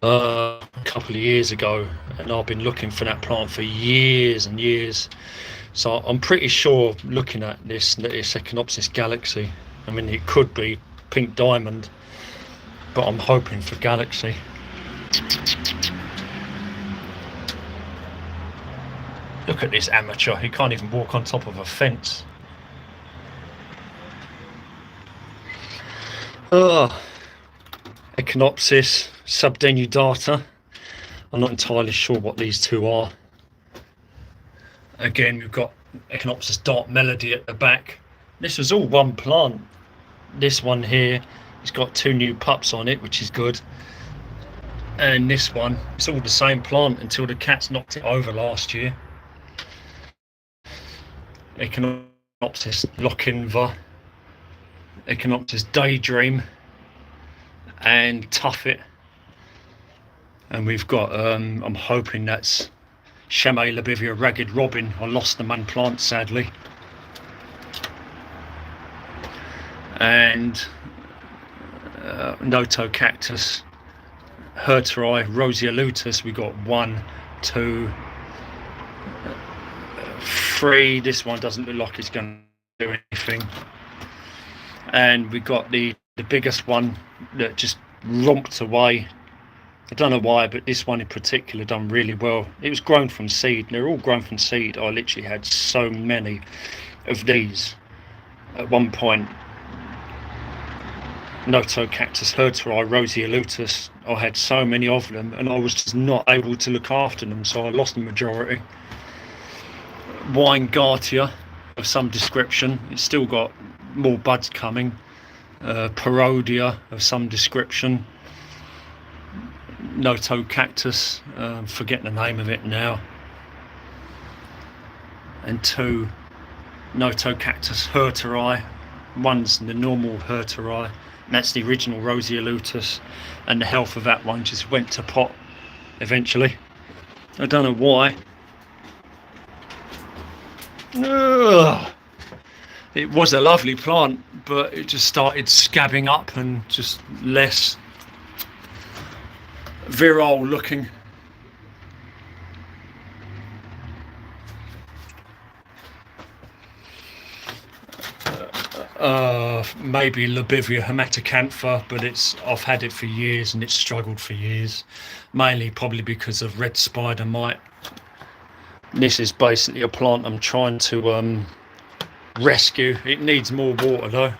a couple of years ago, and I've been looking for that plant for years and years. So I'm pretty sure, looking at this, that it's Echinopsis Galaxy. I mean, it could be Pink Diamond, but I'm hoping for Galaxy. Look at this amateur, he can't even walk on top of a fence. Echinopsis subdenudata. I'm not entirely sure what these two are. Again, we've got Echinopsis Dark Melody at the back. This was all one plant. This one here, it's got 2 new pups on it, which is good. And this one, it's all the same plant until the cats knocked it over last year. Echinopsis Lochinva, Echinopsis Daydream, and Tuffet. And we've got, I'm hoping that's Chamae labivia Ragged Robin. I lost the main plant, sadly. And Notocactus Herteri Roseolutus. We got 1, 2, 3. This one doesn't look like it's going to do anything. And we got the biggest one that just romped away. I don't know why, but this one in particular done really well. It was grown from seed. They're all grown from seed. I literally had so many of these at one point. Notocactus Herteri Roseolutus. I had so many of them, and I was just not able to look after them, so I lost the majority. Weingartia of some description. It's still got more buds coming. Parodia of some description. Notocactus, forget the name of it now. And 2 Notocactus Herteri. One's the normal Herteri, and that's the original Roseolutus, and the health of that one just went to pot eventually. I don't know why. Ugh. It was a lovely plant, but it just started scabbing up and just less virile looking. Maybe Labivia Hematocantha, but I've had it for years and it's struggled for years, mainly probably because of red spider mite. This is basically a plant I'm trying to rescue. It needs more water though.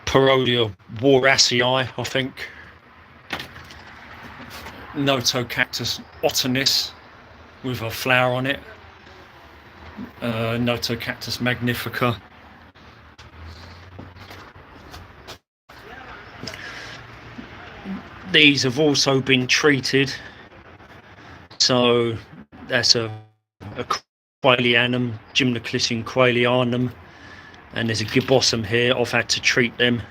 Parodia Waraceae, I think. Notocactus Otonis with a flower on it. Notocactus Magnifica. These have also been treated, so that's a Quaelianum, Gymnoclyssion Quaelianum, and there's a Gibbosum here. I've had to treat them.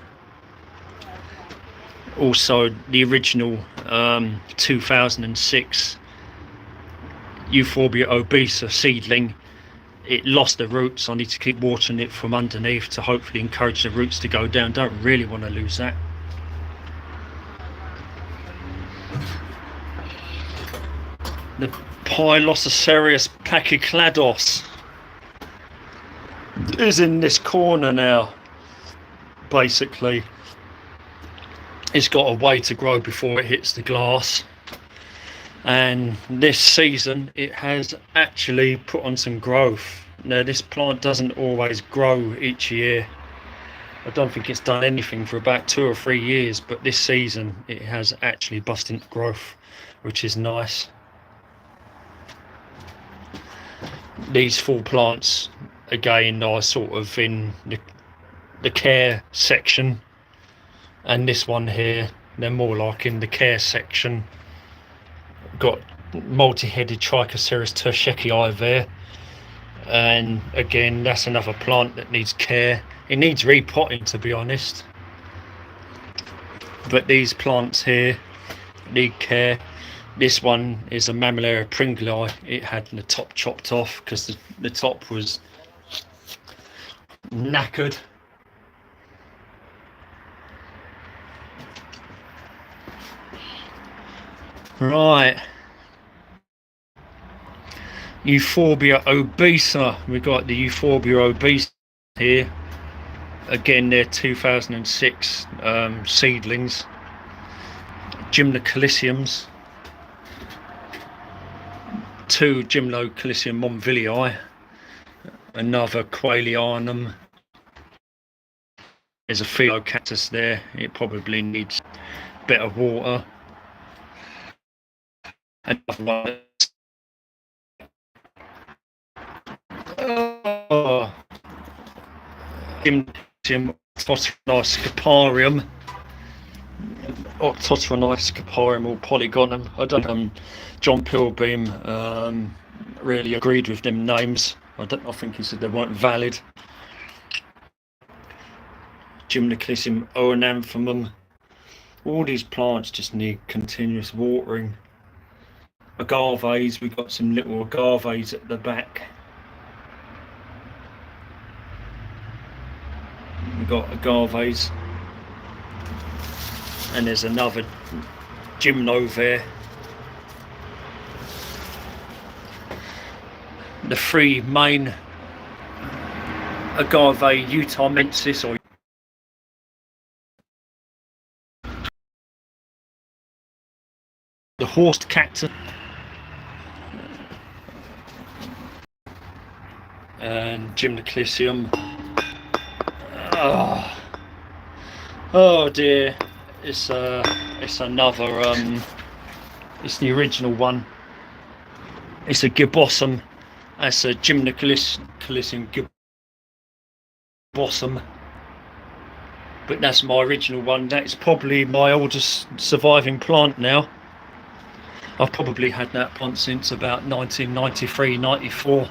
Also the original 2006 Euphorbia obesa seedling. It lost the roots. I need to keep watering it from underneath to hopefully encourage the roots to go down. Don't really want to lose that. The Pilosocereus pachyclados is in this corner now. Basically, it's got a way to grow before it hits the glass, and this season it has actually put on some growth. Now, this plant doesn't always grow each year. I don't think it's done anything for about 2 or 3 years, but this season it has actually busted into growth, which is nice. These 4 plants again are sort of in the care section, and this one here, they're more like in the care section. Got multi-headed Trichocereus terschekii there, and again that's another plant that needs care. It needs repotting, to be honest, but these plants here need care. This one is a Mammillaria pringli. It had the top chopped off because the top was knackered. Right, Euphorbia obesa. We've got the Euphorbia obesa here. Again, they're 2006 seedlings. Gymnocalyciums. 2 Gymnocalycium monvillii. Another Quailianum. There's a Phylocactus there. It probably needs a bit of water. Another one. Oh. Gymnocalycium Octotronyscoparium. Octotronyscoparium or Polygonum. I don't know. John Pilbeam really agreed with them names. I think he said they weren't valid. Gymnocalycium oenanthemum. All these plants just need continuous watering. Agaves, we've got some little agaves at the back. We've got agaves, and there's another gymno there. The 3 main agave utahmensis, or the horsed cactus, and Gymnocalycium. Oh dear, it's another it's the original one. It's a gibbosum. That's a Gymnocalycium gibbosum, but that's my original one. That's probably my oldest surviving plant now. I've probably had that plant since about 1993-94.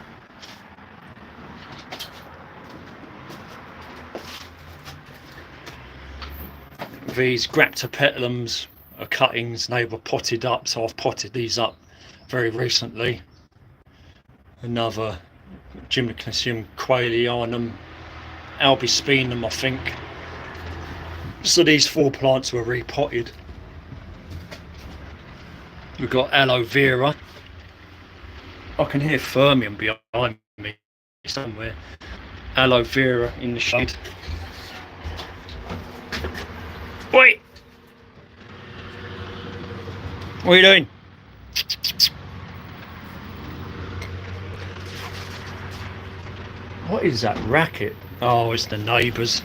These Graptopetalums are cuttings, and they were potted up, so I've potted these up very recently. Another Gymnocalycium Quailianum, albispinum, I think. So these 4 plants were repotted. We've got aloe vera. I can hear Furrmium behind me somewhere. Aloe vera in the shade. Wait! What are you doing? What is that racket? Oh, it's the neighbours.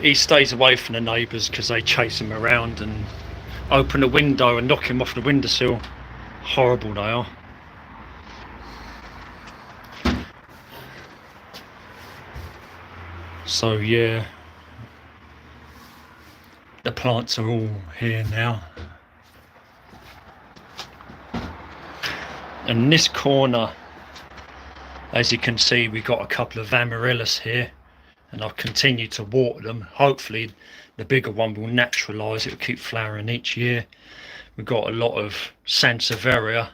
He stays away from the neighbours because they chase him around and open a window and knock him off the windowsill. Horrible they are. So yeah, the plants are all here now. And this corner, as you can see, we've got a couple of amaryllis here, and I'll continue to water them. Hopefully the bigger one will naturalise, it will keep flowering each year. We've got a lot of Sansevieria,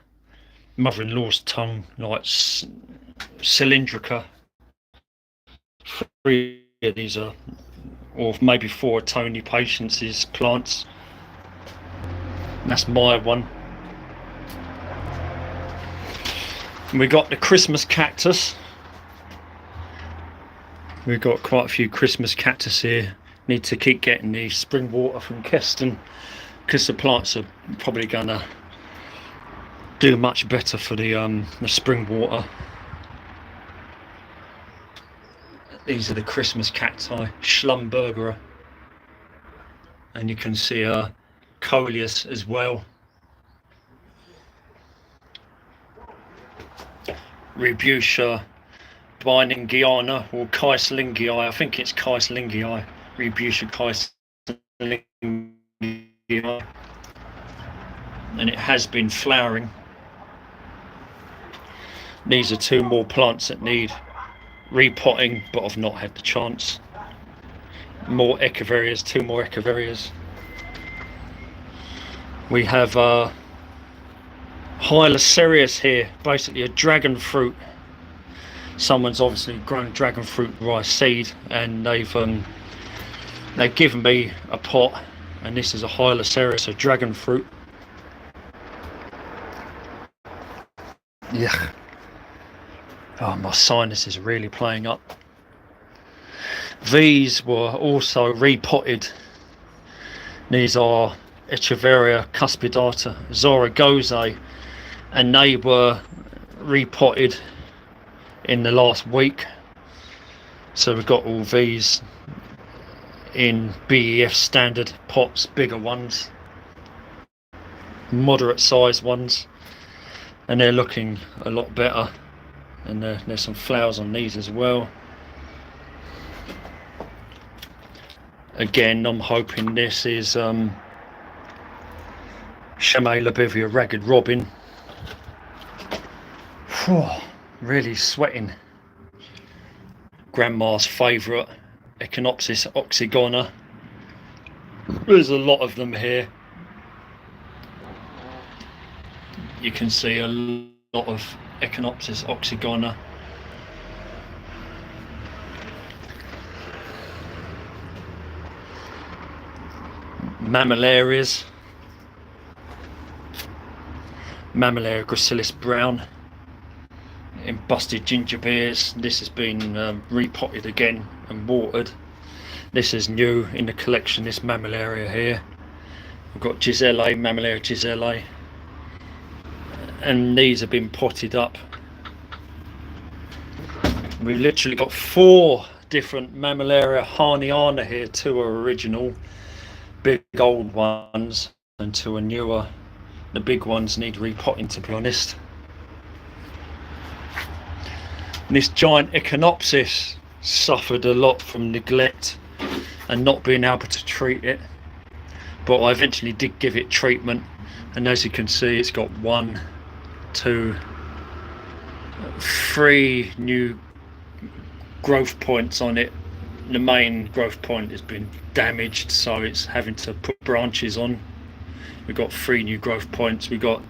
mother-in-law's tongue, like cylindrica. 3 of these are, or maybe 4 Tony Patience's plants. That's my one. And we got the Christmas cactus. We've got quite a few Christmas cactus here. Need to keep getting the spring water from Keston, because the plants are probably gonna do much better for the spring water. These are the Christmas cacti, Schlumberger, and you can see Coleus as well. Rebutia Beiningiana, or Kaislingii, I think it's Kaislingii, Rebutia Kaislingii, and it has been flowering. These are 2 more plants that need repotting, but I've not had the chance. More echeverias, 2 more echeverias. We have Hylocereus here, basically a dragon fruit. Someone's obviously grown dragon fruit rice seed, and they've given me a pot, and this is a Hylocereus, a dragon fruit. Yeah. Oh, my sinus is really playing up. These were also repotted. These are Echeveria cuspidata Zaragoza, and they were repotted in the last week. So we've got all these in BEF standard pots, bigger ones, moderate sized ones, and they're looking a lot better. And there's some flowers on these as well. Again, I'm hoping this is Chamae labivia ragged robin. Whew, really sweating. Grandma's favourite, Echinopsis oxygona. There's a lot of them here. You can see a lot of Echinopsis oxygona. Mammillarias. Mammillaria gracilis brown. In busted ginger beers. This has been repotted again and watered. This is new in the collection, this mammillaria here. We've got Giselle, Mammillaria Giselle. And these have been potted up. We've literally got 4 different Mammillaria harniana here. 2 are original, big old ones, and 2 are newer. The big ones need repotting, to be honest. And this giant Echinopsis suffered a lot from neglect and not being able to treat it, but I eventually did give it treatment, and as you can see, it's got 1, 2, 3 new growth points on it. The main growth point has been damaged, so it's having to put branches on. We've got 3 new growth points. We've got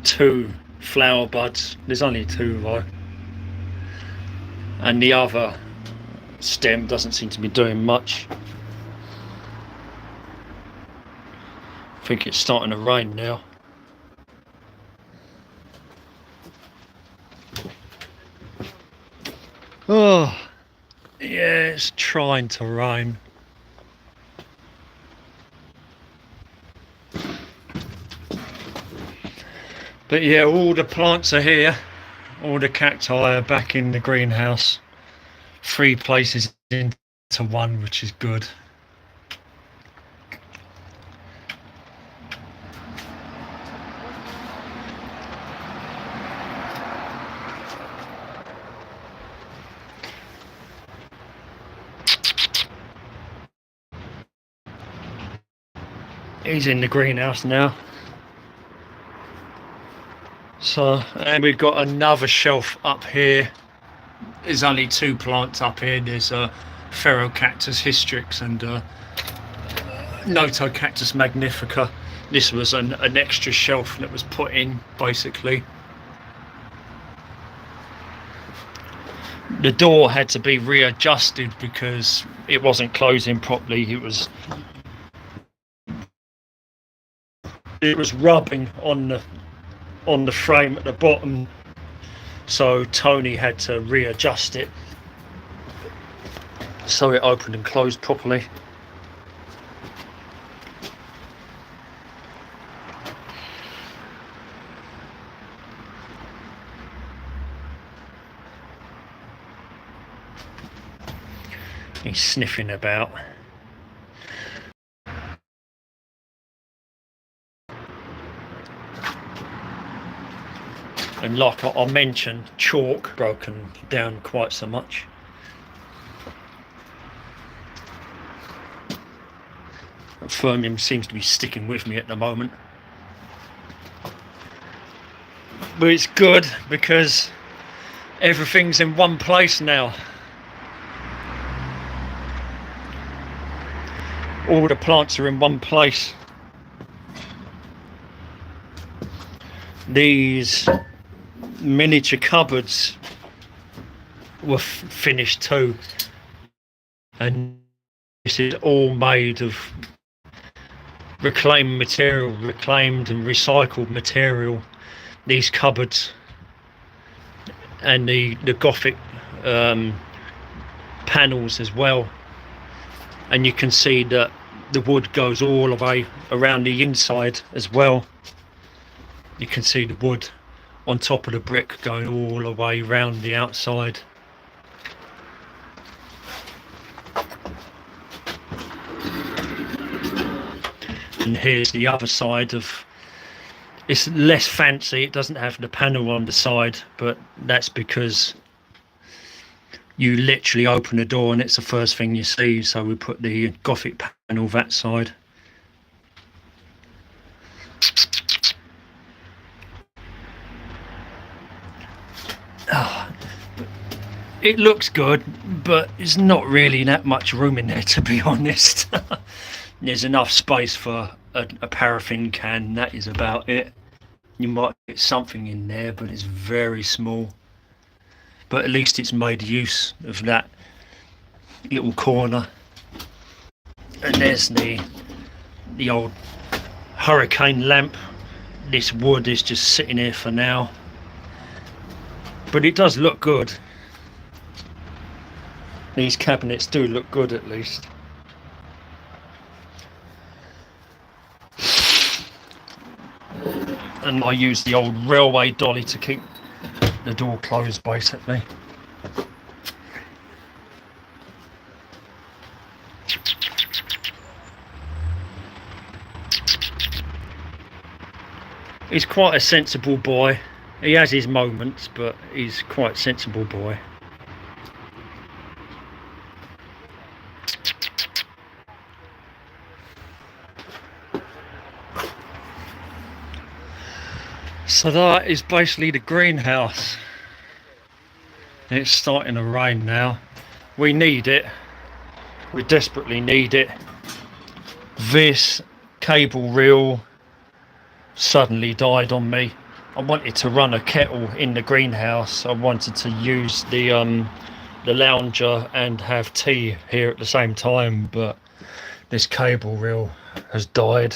2 flower buds. There's only 2 though, and the other stem doesn't seem to be doing much. I think it's starting to rain now. Oh, yeah, it's trying to rain. But yeah, all the plants are here. All the cacti are back in the greenhouse. 3 places into 1, which is good. He's in the greenhouse now. So, and we've got another shelf up here. There's only 2 plants up here. There's Ferrocactus hystrix and Notocactus magnifica. This was an extra shelf that was put in, basically. the door had to be readjusted because it wasn't closing properly. It was rubbing on the frame at the bottom, so Tony had to readjust it so it opened and closed properly. He's sniffing about. And like I mentioned, chalk broken down quite so much. Furrmium seems to be sticking with me at the moment. But it's good because everything's in one place now. All the plants are in one place. These miniature cupboards were finished too, and this is all made of reclaimed material, reclaimed and recycled material. These cupboards and the Gothic panels as well, and you can see that the wood goes all the way around the inside as well. You can see the wood on top of the brick going all the way around the outside. And here's the other side of, it's less fancy, it doesn't have the panel on the side, but that's because you literally open the door and it's the first thing you see, so we put the Gothic panel that side. It looks good, but there's not really that much room in there, to be honest. There's enough space for a paraffin can, that is about it. You might get something in there, but it's very small. But at least it's made use of that little corner. And there's the old hurricane lamp. This wood is just sitting here for now, but it does look good. These cabinets do look good, at least. And I use the old railway dolly to keep the door closed, basically. He's quite a sensible boy. He has his moments, but he's quite a sensible boy. So that is basically the greenhouse. It's starting to rain now. We need it. We desperately need it. This cable reel suddenly died on me. I wanted to run a kettle in the greenhouse. I wanted to use the lounger and have tea here at the same time, but this cable reel has died.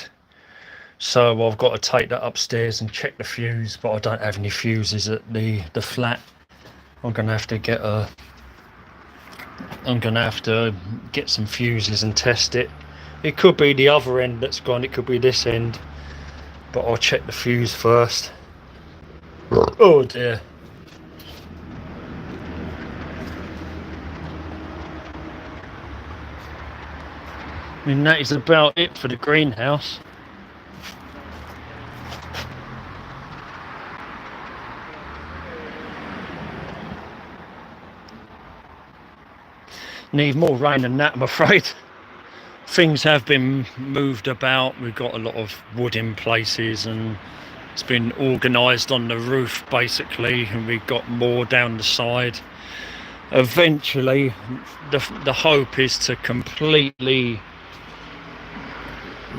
So I've got to take that upstairs and check the fuse, but I don't have any fuses at the flat. I'm gonna have to get some fuses and test it. It could be the other end that's gone, it could be this end, but I'll check the fuse first. Oh dear. I mean, that is about it for the greenhouse. Need more rain than that, I'm afraid. Things have been moved about. We've got a lot of wood in places, and it's been organised on the roof basically, and we've got more down the side. Eventually the hope is to completely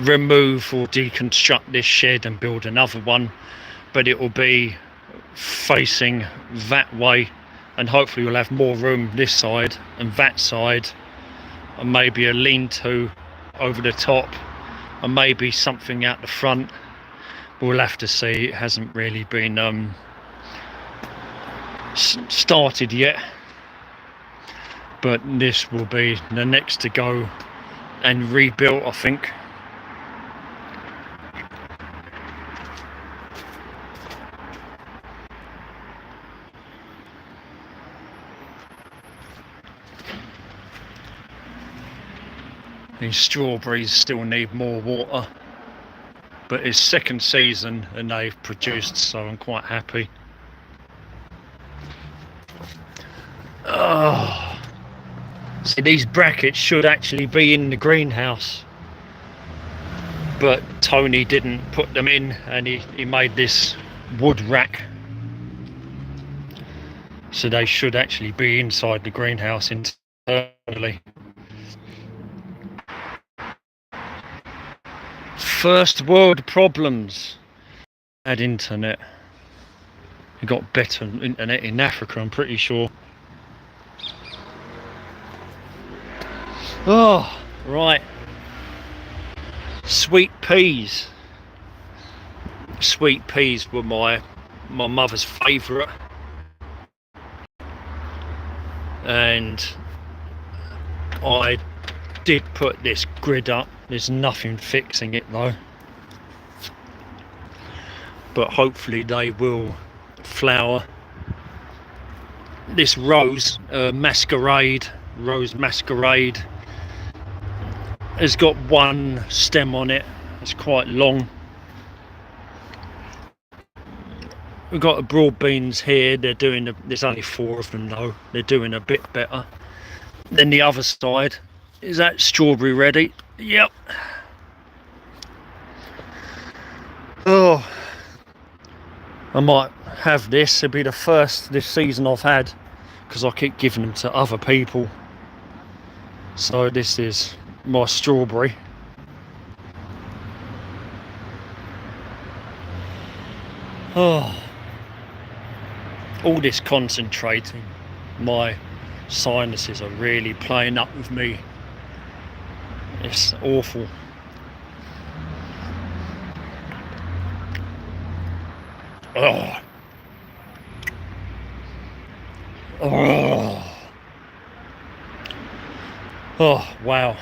remove or deconstruct this shed and build another one, but it will be facing that way and hopefully we'll have more room this side and that side, and maybe a lean-to over the top, and maybe something out the front. We'll have to see. It hasn't really been started yet, but this will be the next to go and rebuilt, I think. These strawberries still need more water, but it's second season and they've produced, so I'm quite happy. Oh, see, these brackets should actually be in the greenhouse, but Tony didn't put them in, and he made this wood rack, so they should actually be inside the greenhouse internally. First world problems. Had internet. We got better internet in Africa, I'm pretty sure. Oh, right. Sweet peas. Sweet peas were my mother's favourite. And I did put this grid up. There's nothing fixing it though, but hopefully they will flower. This rose masquerade has got one stem on it. It's quite long. We've got the broad beans here. They're doing there's only 4 of them though. They're doing a bit better. Then the other side, is that strawberry ready? Yep. Oh, I might have this. It'll be the first this season I've had, because I keep giving them to other people. So this is my strawberry. Oh, all this concentrating, my sinuses are really playing up with me. It's awful. Oh. Oh. Oh, wow.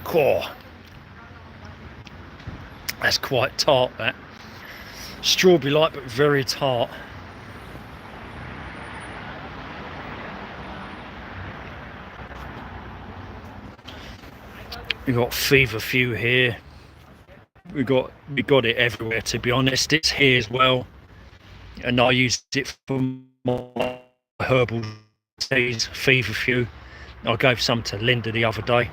Cool. That's quite tart, that. Strawberry like, but very tart. We got feverfew here. We got it everywhere, to be honest. It's here as well, and I used it for my herbal teas. Feverfew. I gave some to Linda the other day,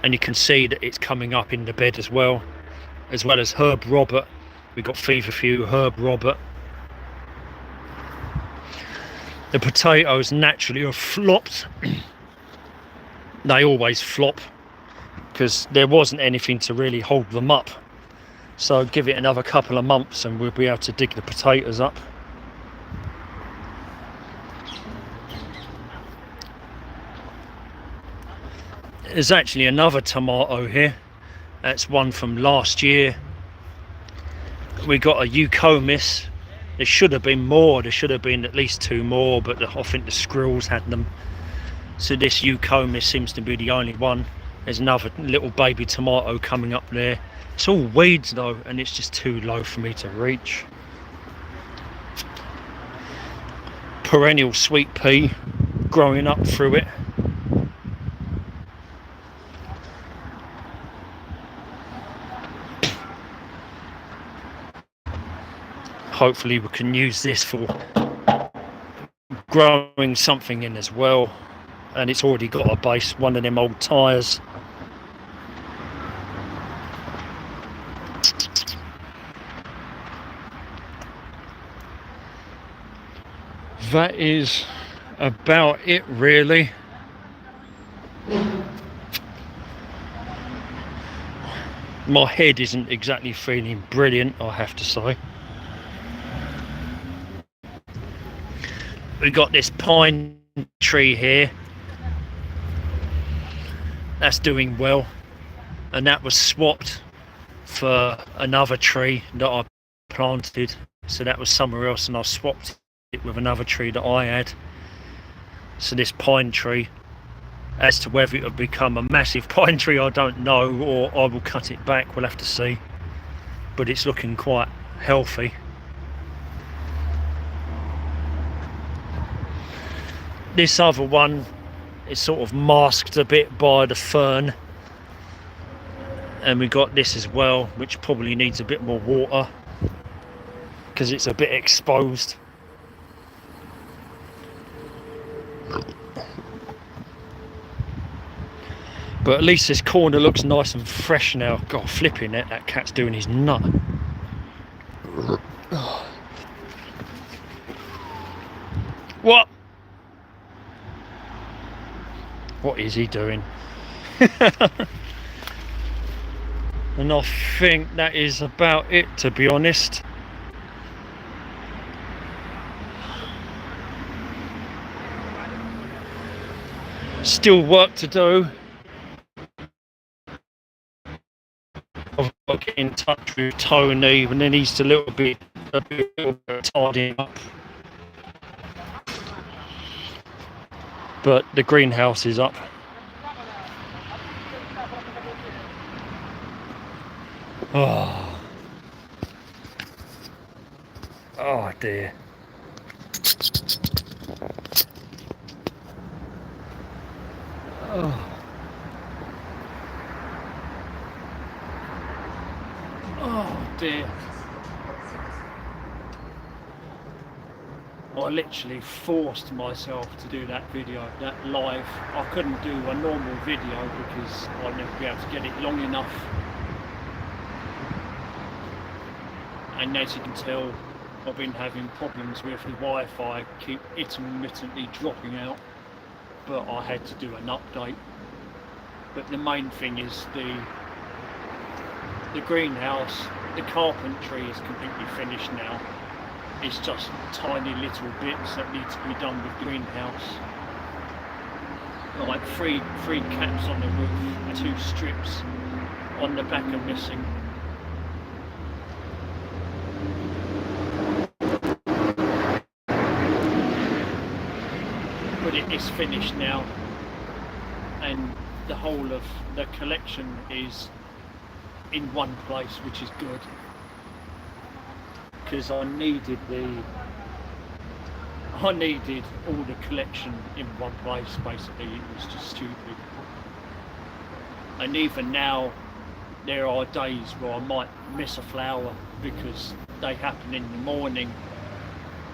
and you can see that it's coming up in the bed as well as Herb Robert. We got feverfew, Herb Robert. The potatoes naturally have flopped. They always flop because there wasn't anything to really hold them up. So give it another couple of months and we'll be able to dig the potatoes up. There's actually another tomato here. That's one from last year. We got a Eucomis. There should have been more. There should have been at least 2 more, but I think the squirrels had them. So this Eucomis seems to be the only one. There's another little baby tomato coming up there. It's all weeds though, and it's just too low for me to reach. Perennial sweet pea growing up through it. Hopefully we can use this for growing something in as well. And it's already got a base, one of them old tyres. That is about it really. My head isn't exactly feeling brilliant, I have to say. We got this pine tree here that's doing well, and that was swapped for another tree that I planted. So that was somewhere else, and I swapped it with another tree that I had. So this pine tree, as to whether it will become a massive pine tree, I don't know, or I will cut it back, we'll have to see. But it's looking quite healthy. This other one is sort of masked a bit by the fern, and we got this as well, which probably needs a bit more water because it's a bit exposed. But at least this corner looks nice and fresh now. God, flipping it, that cat's doing his nut. What? What is he doing? And I think that is about it, to be honest. Still work to do. I've got to get in touch with Tony, and then he's a little bit tidying up. But the greenhouse is up. Oh, oh dear. Oh. Oh dear. I literally forced myself to do that video, that live. I couldn't do a normal video because I'd never be able to get it long enough. And as you can tell, I've been having problems with the Wi-Fi, keep intermittently dropping out, but I had to do an update. But the main thing is the greenhouse, the carpentry is completely finished now. It's just tiny little bits that need to be done with the greenhouse. Like three caps on the roof and 2 strips on the back are missing. But it is finished now, and the whole of the collection is in one place, which is good. Because I needed all the collection in one place. Basically, it was just stupid. And even now, there are days where I might miss a flower because they happen in the morning.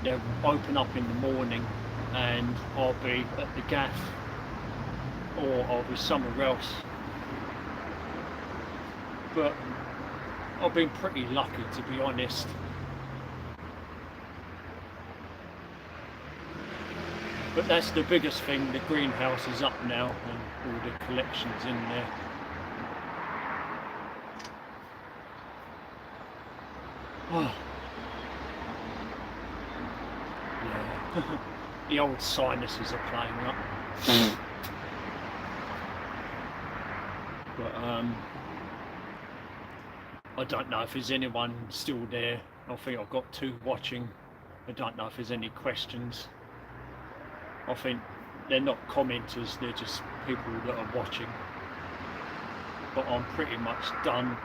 They'll open up in the morning, and I'll be at the gaff, or I'll be somewhere else. But I've been pretty lucky, to be honest. But that's the biggest thing, the greenhouse is up now and all the collections in there. Oh. Yeah. The old sinuses are playing up. But I don't know if there's anyone still there. I think I've got 2 watching. I don't know if there's any questions. I think they're not commenters, they're just people that are watching. But I'm pretty much done.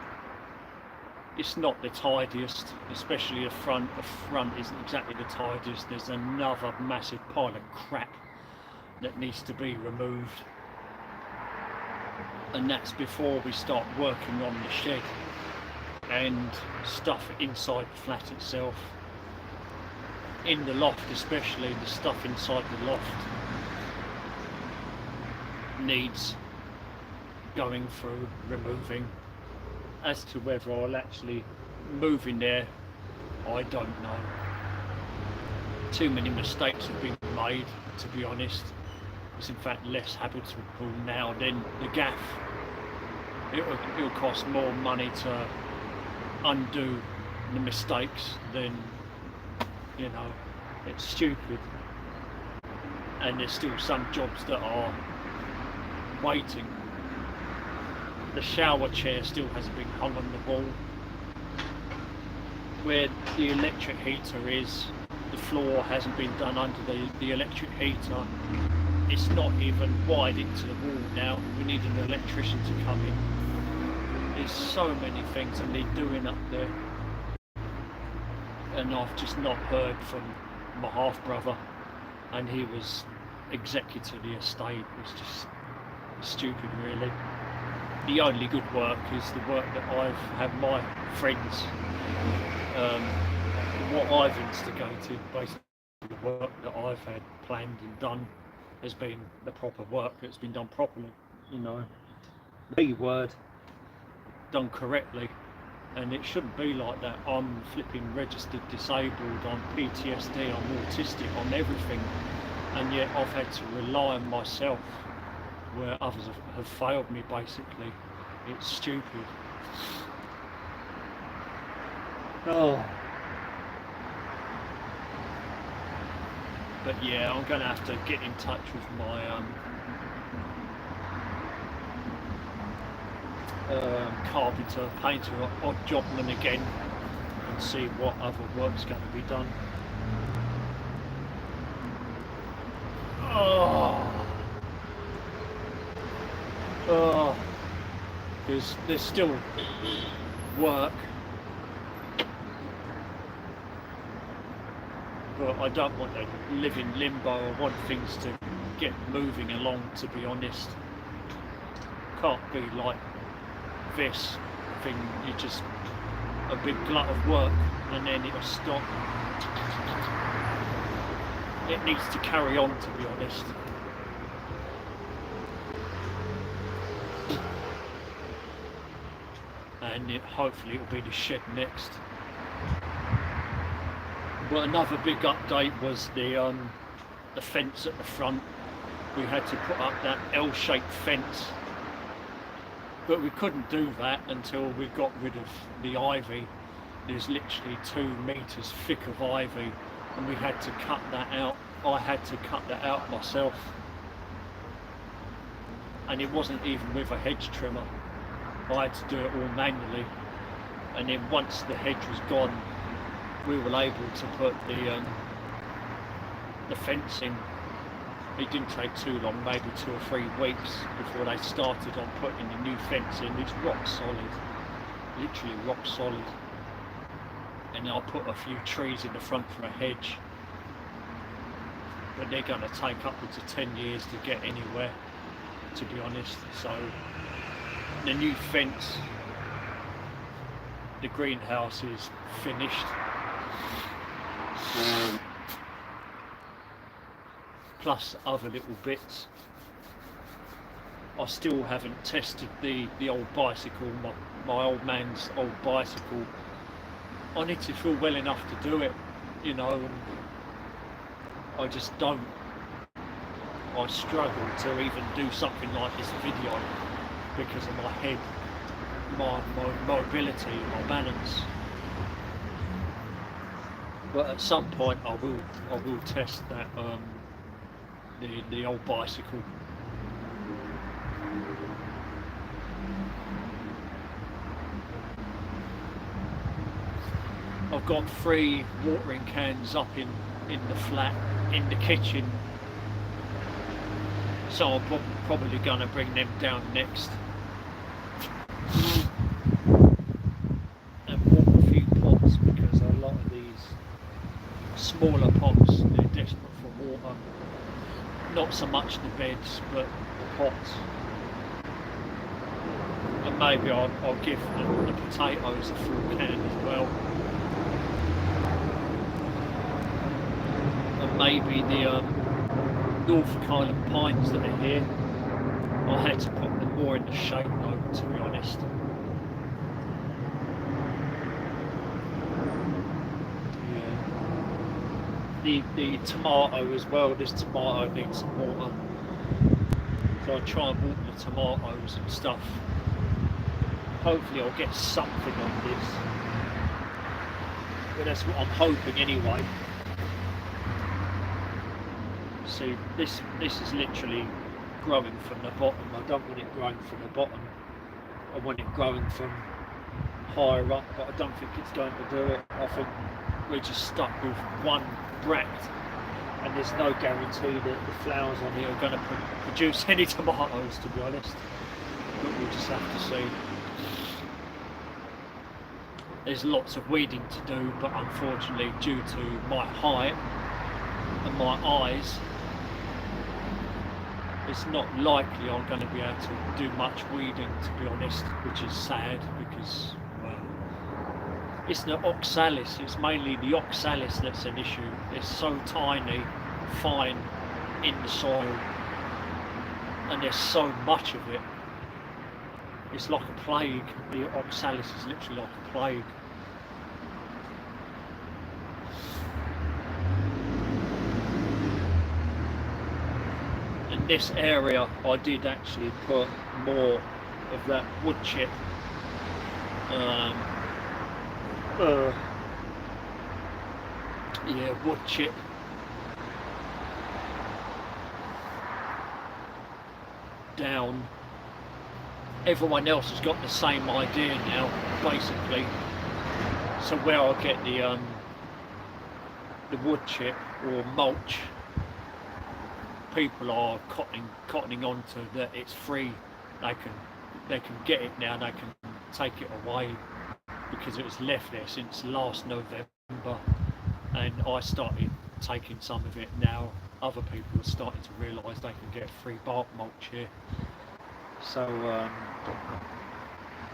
It's not the tidiest, especially the front. The front isn't exactly the tidiest. There's another massive pile of crap that needs to be removed. And that's before we start working on the shed and stuff inside the flat itself. In the loft especially, the stuff inside the loft needs going through, removing. As to whether I'll actually move in there, I don't know. Too many mistakes have been made, to be honest. It's in fact less habitable now than the gaff. it'll cost more money to undo the mistakes than, you know, it's stupid. And there's still some jobs that are waiting. The shower chair still hasn't been hung on the wall. Where the electric heater is, the floor hasn't been done under the electric heater. It's not even wired into the wall now. We need an electrician to come in. There's so many things I need doing up there. And I've just not heard from my half-brother. And he was executor of the estate. It's just stupid, really. The only good work is the work that I've had my friends, what I've instigated, basically the work that I've had planned and done has been the proper work that's been done properly, you know. The word done correctly, and it shouldn't be like that. I'm flipping registered disabled, I'm PTSD, I'm autistic, I'm everything, and yet I've had to rely on myself where others have failed me, basically. It's stupid. Oh. But yeah, I'm gonna have to get in touch with my carpenter, painter, odd jobman again, and see what other work's going to be done. There's still work, but I don't want to live in limbo. I want things to get moving along, to be honest. Can't be like this thing, you just a big glut of work and then it'll stop. It needs to carry on, to be honest. And hopefully it'll be the shed next. But another big update was the fence at the front. We had to put up that L-shaped fence, but we couldn't do that until we got rid of the ivy. There's literally 2 meters thick of ivy, and we had to cut that out. I had to cut that out myself, and it wasn't even with a hedge trimmer. I had to do it all manually, and then once the hedge was gone, we were able to put the fence in. It didn't take too long, maybe 2 or 3 weeks before they started on putting the new fence in. It's rock solid, literally rock solid. And I'll put a few trees in the front for a hedge, but they're going to take upwards of 10 years to get anywhere, to be honest. So the new fence, the greenhouse is finished. Plus other little bits. I still haven't tested the old bicycle, my old man's old bicycle. I need to feel well enough to do it, you know, and I just don't. I struggle to even do something like this video because of my head, my mobility, my balance. But at some point I will test that the old bicycle. I've got 3 watering cans up in the flat, in the kitchen, so I'm probably going to bring them down next. And water a few pots, because a lot of these smaller pots, they're desperate for water. Not so much the beds, but the pots. And maybe I'll give the potatoes a full can as well. And maybe the North Kyland pines that are here, I had to put them more in the shade though, to be honest. The tomato as well, this tomato needs some water, so I try and water the tomatoes and stuff hopefully I'll get something on this. But that's what I'm hoping anyway. See, this is literally growing from the bottom. I don't want it growing from the bottom. I want it growing from higher up, but I don't think it's going to do it. I think we're just stuck with one bract, and there's no guarantee that the flowers on here are going to produce any tomatoes, to be honest. But we'll just have to see. There's lots of weeding to do, but unfortunately, due to my height and my eyes, it's not likely I'm going to be able to do much weeding, to be honest, which is sad because, well, it's the oxalis, it's mainly the oxalis that's an issue. It's so tiny, fine in the soil, and there's so much of it. It's like a plague. The oxalis is literally like a plague. In this area, I did actually put more of that wood chip. Yeah, wood chip. Down. Everyone else has got the same idea now, basically. So where I get the wood chip or mulch, people are cottoning onto that it's free. They can get it now. They can take it away because it was left there since last November, and I started taking some of it now. Other people are starting to realise they can get free bark mulch here. So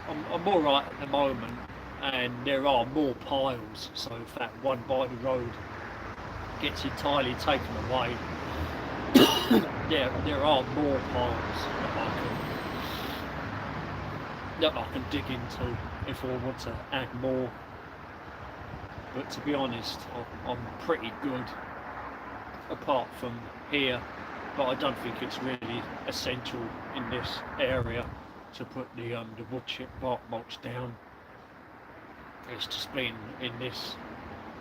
I'm all right at the moment, and there are more piles. So in fact, one by the road gets entirely taken away. there are more piles that I can dig into if I want to add more. But to be honest, I'm pretty good apart from here. But I don't think it's really essential in this area to put the wood chip bark mulch down. It's just been in this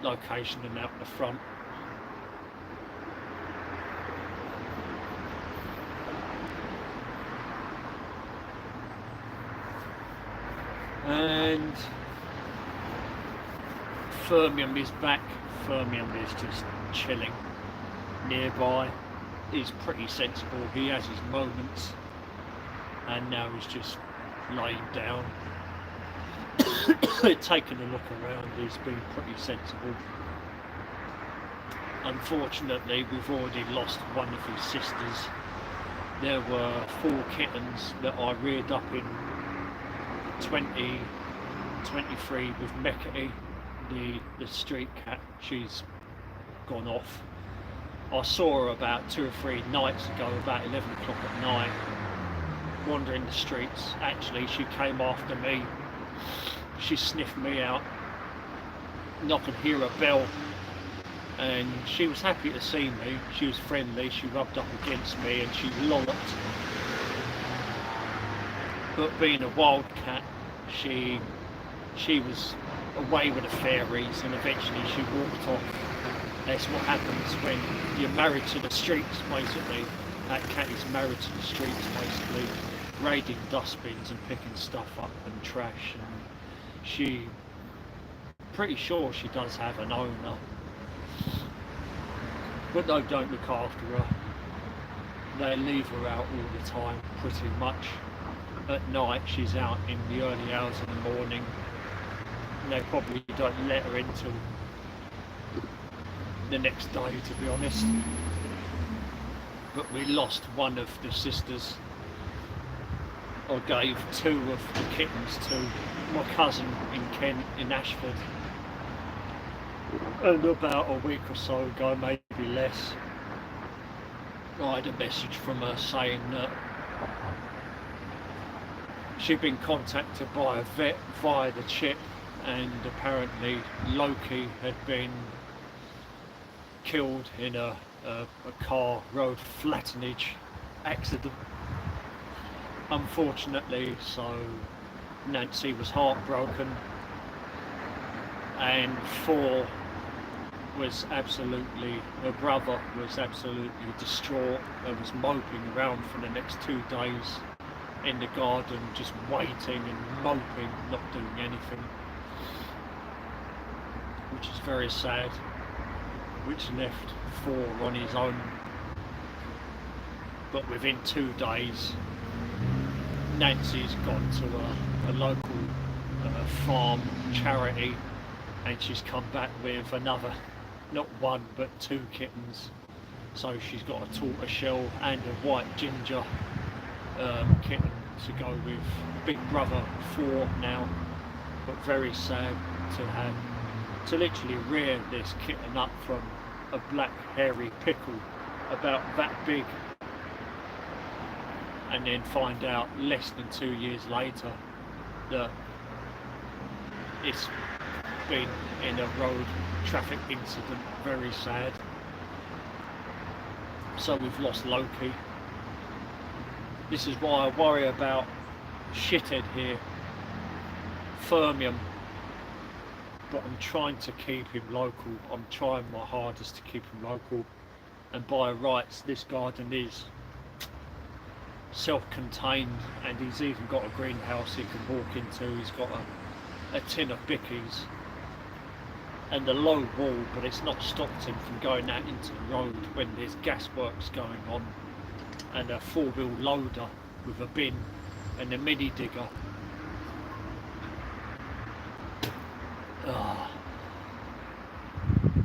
location and out the front. And Furrmium is back. Furrmium is just chilling nearby. He's pretty sensible. He has his moments, and now he's just laying down. Taking a look around, he's been pretty sensible. Unfortunately, we've already lost one of his sisters. There were 4 kittens that I reared up in 2023 with Mekati, the street cat. She's gone off. I saw her about 2 or 3 nights ago, about 11 o'clock at night, wandering the streets. Actually, she came after me. She sniffed me out, and I could hear her bell, and she was happy to see me. She was friendly. She rubbed up against me and she lolloped. But being a wild cat, she was away with the fairies, and eventually she walked off. That's what happens when you're married to the streets, basically. That cat is married to the streets, basically, raiding dustbins and picking stuff up and trash. And pretty sure she does have an owner, but they don't look after her. They leave her out all the time, pretty much. At night, she's out in the early hours of the morning, and they probably don't let her until the next day, to be honest. But we lost one of the sisters. I gave 2 of the kittens to my cousin in Kent, in Ashford, and about a week or so ago, maybe less, I had a message from her saying that she'd been contacted by a vet via the chip, and apparently Loki had been killed in a car road flattenage accident, unfortunately. So Nancy was heartbroken, and 4 was absolutely, her brother was absolutely distraught and was moping around for the next 2 days in the garden, just waiting and moping, not doing anything, which is very sad, which left 4 on his own. But within 2 days, Nancy's gone to a local farm charity, and she's come back with another, not 1 but 2 kittens. So she's got a tortoiseshell and a white ginger kitten to go with big brother 4 now. But very sad to literally rear this kitten up from a black hairy pickle about that big, and then find out less than 2 years later that it's been in a road traffic incident. Very sad. So we've lost Loki. This is why I worry about shithead here, Furrmium, but I'm trying to keep him local. I'm trying my hardest to keep him local, and by rights this garden is self-contained, and he's even got a greenhouse he can walk into. He's got a tin of bickies and a low wall, but it's not stopped him from going out into the road when there's gasworks going on, and a 4-wheel loader with a bin and a mini digger.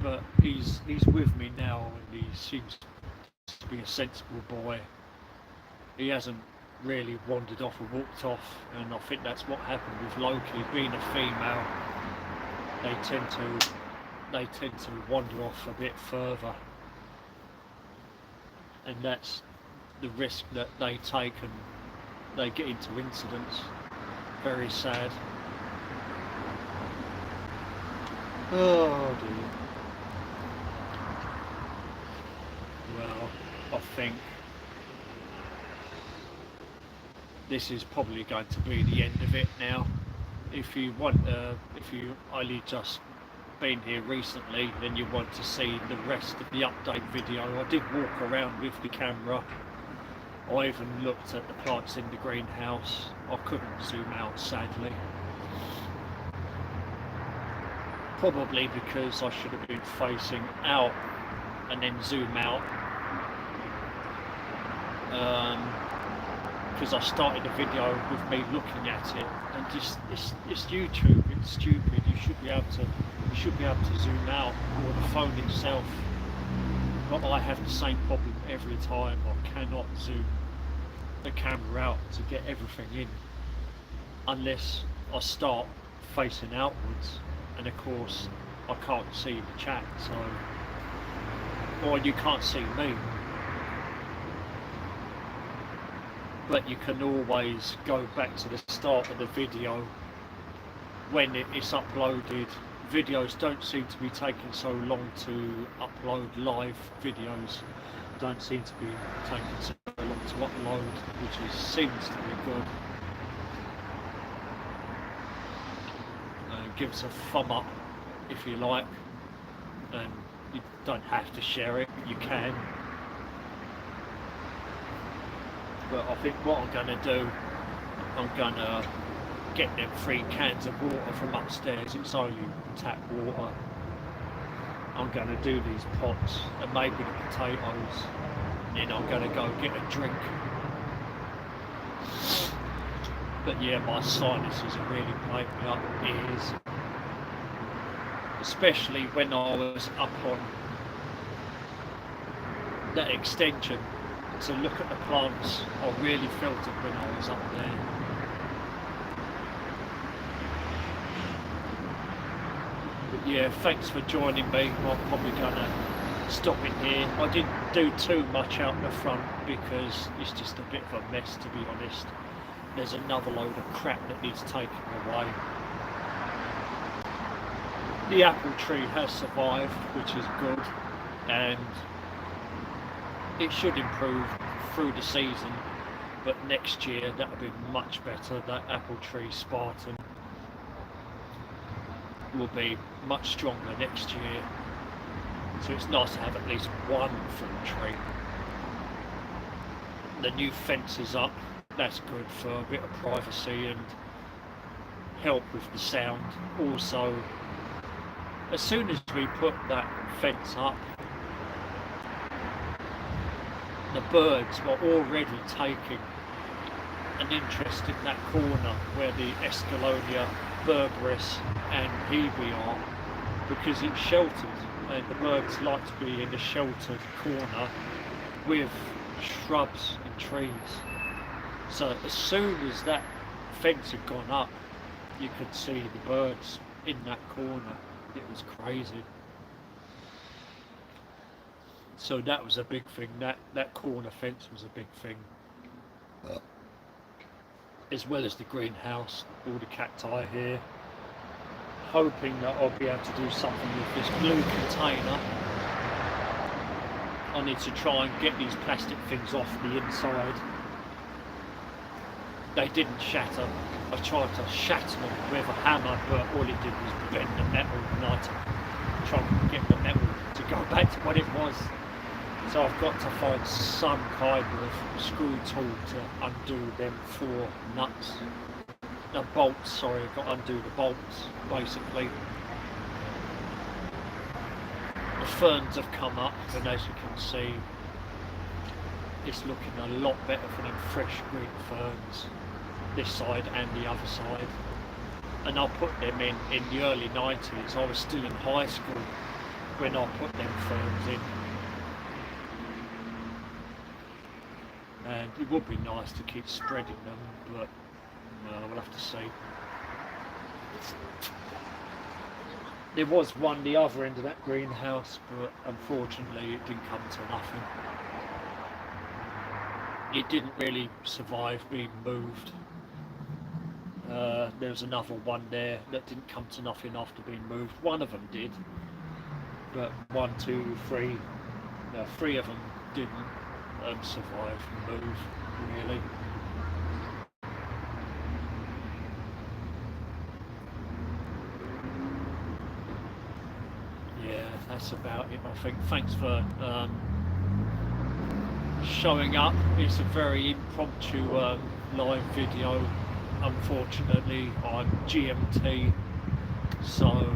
But he's with me now, and he seems to be a sensible boy. He hasn't really wandered off and walked off, and I think that's what happened with Loki. Being a female, they tend to wander off a bit further, and that's the risk that they take, and they get into incidents. Very sad. Oh dear. Well, I think this is probably going to be the end of it now. If you only just been here recently, then you want to see the rest of the update video. I did walk around with the camera. I even looked at the plants in the greenhouse. I couldn't zoom out, sadly. Probably because I should have been facing out and then zoom out. Because I started the video with me looking at it, and just it's YouTube. It's stupid. You should be able to zoom out, or the phone itself. But I have the same problem every time. I cannot zoom the camera out to get everything in, unless I start facing outwards, and of course I can't see the chat, so, or you can't see me. But you can always go back to the start of the video when it's uploaded. Videos don't seem to be taking so long to upload. Live videos don't seem to be taking so long to upload, which seems to be good. Give us a thumb up if you like, and you don't have to share it, but you can. But I think what I'm going to do, I'm going to get them 3 cans of water from upstairs. It's only tap water. I'm going to do these pots and maybe the potatoes, and then I'm going to go get a drink. But yeah, my sinuses are really playing me up ears, especially when I was up on that extension to look at the plants. I really felt it when I was up there. But yeah, thanks for joining me. I'm probably gonna stop in here. I didn't do too much out the front because it's just a bit of a mess, to be honest. There's another load of crap that needs taken away. The apple tree has survived, which is good, and it should improve through the season. but next year that'll be much better. That apple tree Spartan will be much stronger next year, so it's nice to have at least one fruit tree. The new fence is up, that's good for a bit of privacy and help with the sound. Also, as soon as we put that fence up, the birds were already taking an interest in that corner where the Escalonia, Berberis and Hebe are, because it's sheltered and the birds like to be in the sheltered corner with shrubs and trees. So as soon as that fence had gone up, you could see the birds in that corner. It was crazy. So that was a big thing. That corner fence was a big thing. As well as the greenhouse, all the cacti here. Hoping that I'll be able to do something with this blue container. I need to try and get these plastic things off the inside. They didn't shatter. I tried to shatter them with a hammer, but all it did was bend the metal, and I had to try and get the metal to go back to what it was. So I've got to find some kind of screw tool to undo them 4 nuts. The bolts, sorry, I've got to undo the bolts, basically. The ferns have come up, and as you can see, it's looking a lot better for them fresh green ferns, this side and the other side. And I put them in the early 90s. I was still in high school when I put them ferns in. And it would be nice to keep spreading them, but we'll have to see. There was one the other end of that greenhouse, but unfortunately it didn't come to nothing. It didn't really survive being moved. There was another one there that didn't come to nothing after being moved. One of them did, but 1, 2, 3, 3 of them didn't survive and move, really. Yeah, that's about it, I think. Thanks for showing up. It's a very impromptu live video. Unfortunately, I'm GMT, so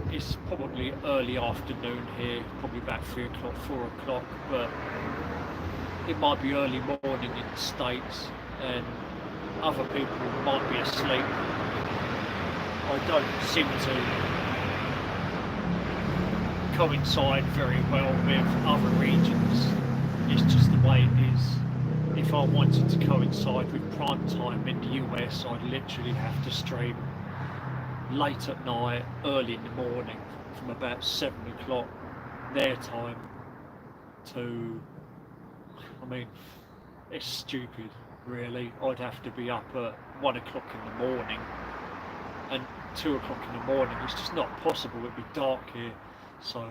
it's probably early afternoon here, probably about 3 o'clock, 4 o'clock, but it might be early morning in the States and other people might be asleep. I don't seem to coincide very well with other regions. It's just the way it is. If I wanted to coincide with prime time in the US, I'd literally have to stream late at night, early in the morning, from about 7 o'clock their time to, I mean, it's stupid, really. I'd have to be up at 1 o'clock in the morning and 2 o'clock in the morning. It's just not possible. It'd be dark here, so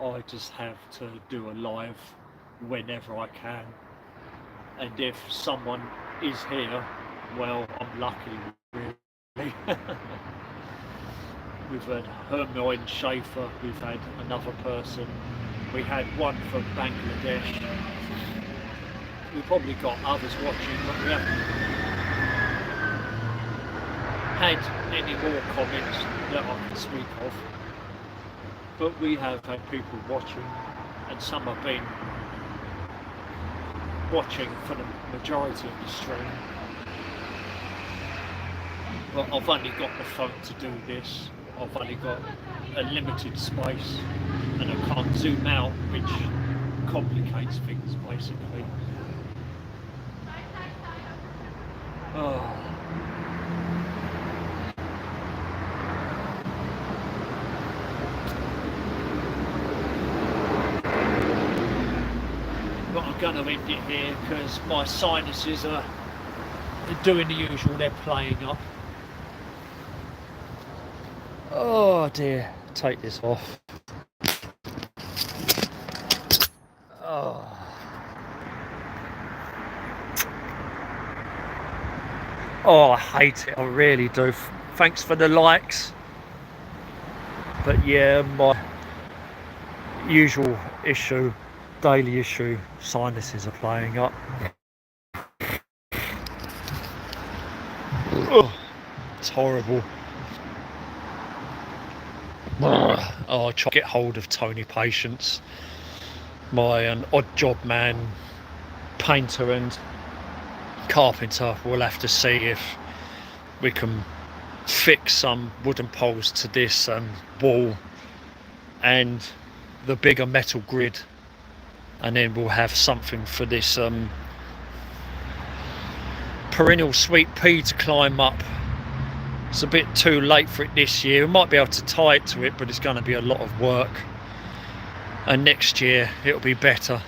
I just have to do a live whenever I can. And if someone is here, well, I'm lucky, really. We've had Furrmium Schaefer, we've had another person, we had one from Bangladesh. We've probably got others watching, but we haven't had any more comments that I can speak of. But we have had people watching, and some have been watching for the majority of the stream. But I've only got the phone to do this. I've only got a limited space and I can't zoom out, which complicates things basically. Oh. But I'm going to end it here because my sinuses are doing the usual, they're playing up. Oh dear, take this off. Oh. Oh, I hate it, I really do. Thanks for the likes. But yeah, my usual issue, daily issue, sinuses are playing up. Oh, it's horrible. Oh, I try to get hold of Tony Patience, my odd job man, painter and carpenter. We'll have to see if we can fix some wooden poles to this wall and the bigger metal grid, and then we'll have something for this perennial sweet pea to climb up. It's a bit too late for it this year. We might be able to tie it to it, but it's going to be a lot of work, and next year it'll be better,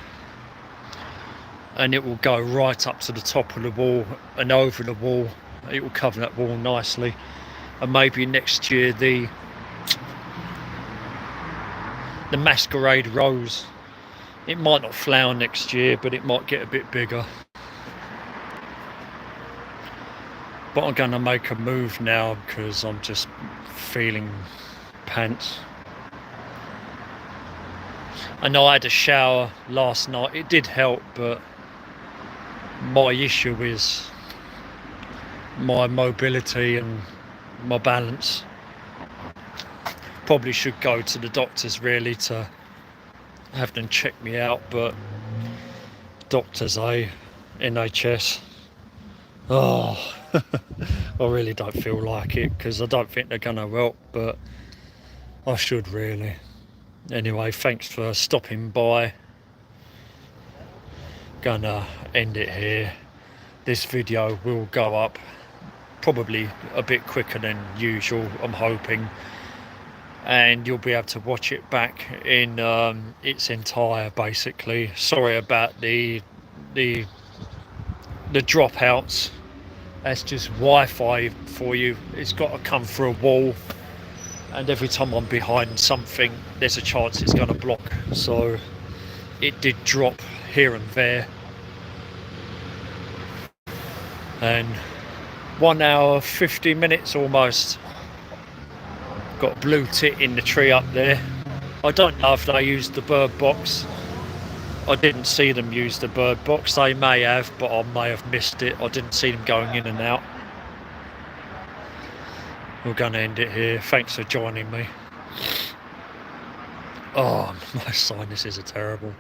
and it will go right up to the top of the wall and over the wall. It will cover that wall nicely, and maybe next year the masquerade rose, it might not flower next year, but it might get a bit bigger. But I'm going to make a move now because I'm just feeling pants. I know I had a shower last night, it did help, but my issue is my mobility and my balance. Probably should go to the doctors really to have them check me out, but doctors, NHS, oh, I really don't feel like it because I don't think they're gonna help, but I should really. Anyway, thanks for stopping by. Gonna end it here. This video will go up probably a bit quicker than usual, I'm hoping, and you'll be able to watch it back in its entire, basically. Sorry about the dropouts. That's just Wi-Fi for you. It's got to come through a wall, and every time I'm behind something there's a chance it's going to block, so it did drop here and there. And 1 hour 50 minutes almost. Got blue tit in the tree up there. I don't know if they used the bird box. I didn't see them use the bird box. They may have, but I may have missed it. I didn't see them going in and out. We're going to end it here. Thanks for joining me. Oh, my sinuses are terrible.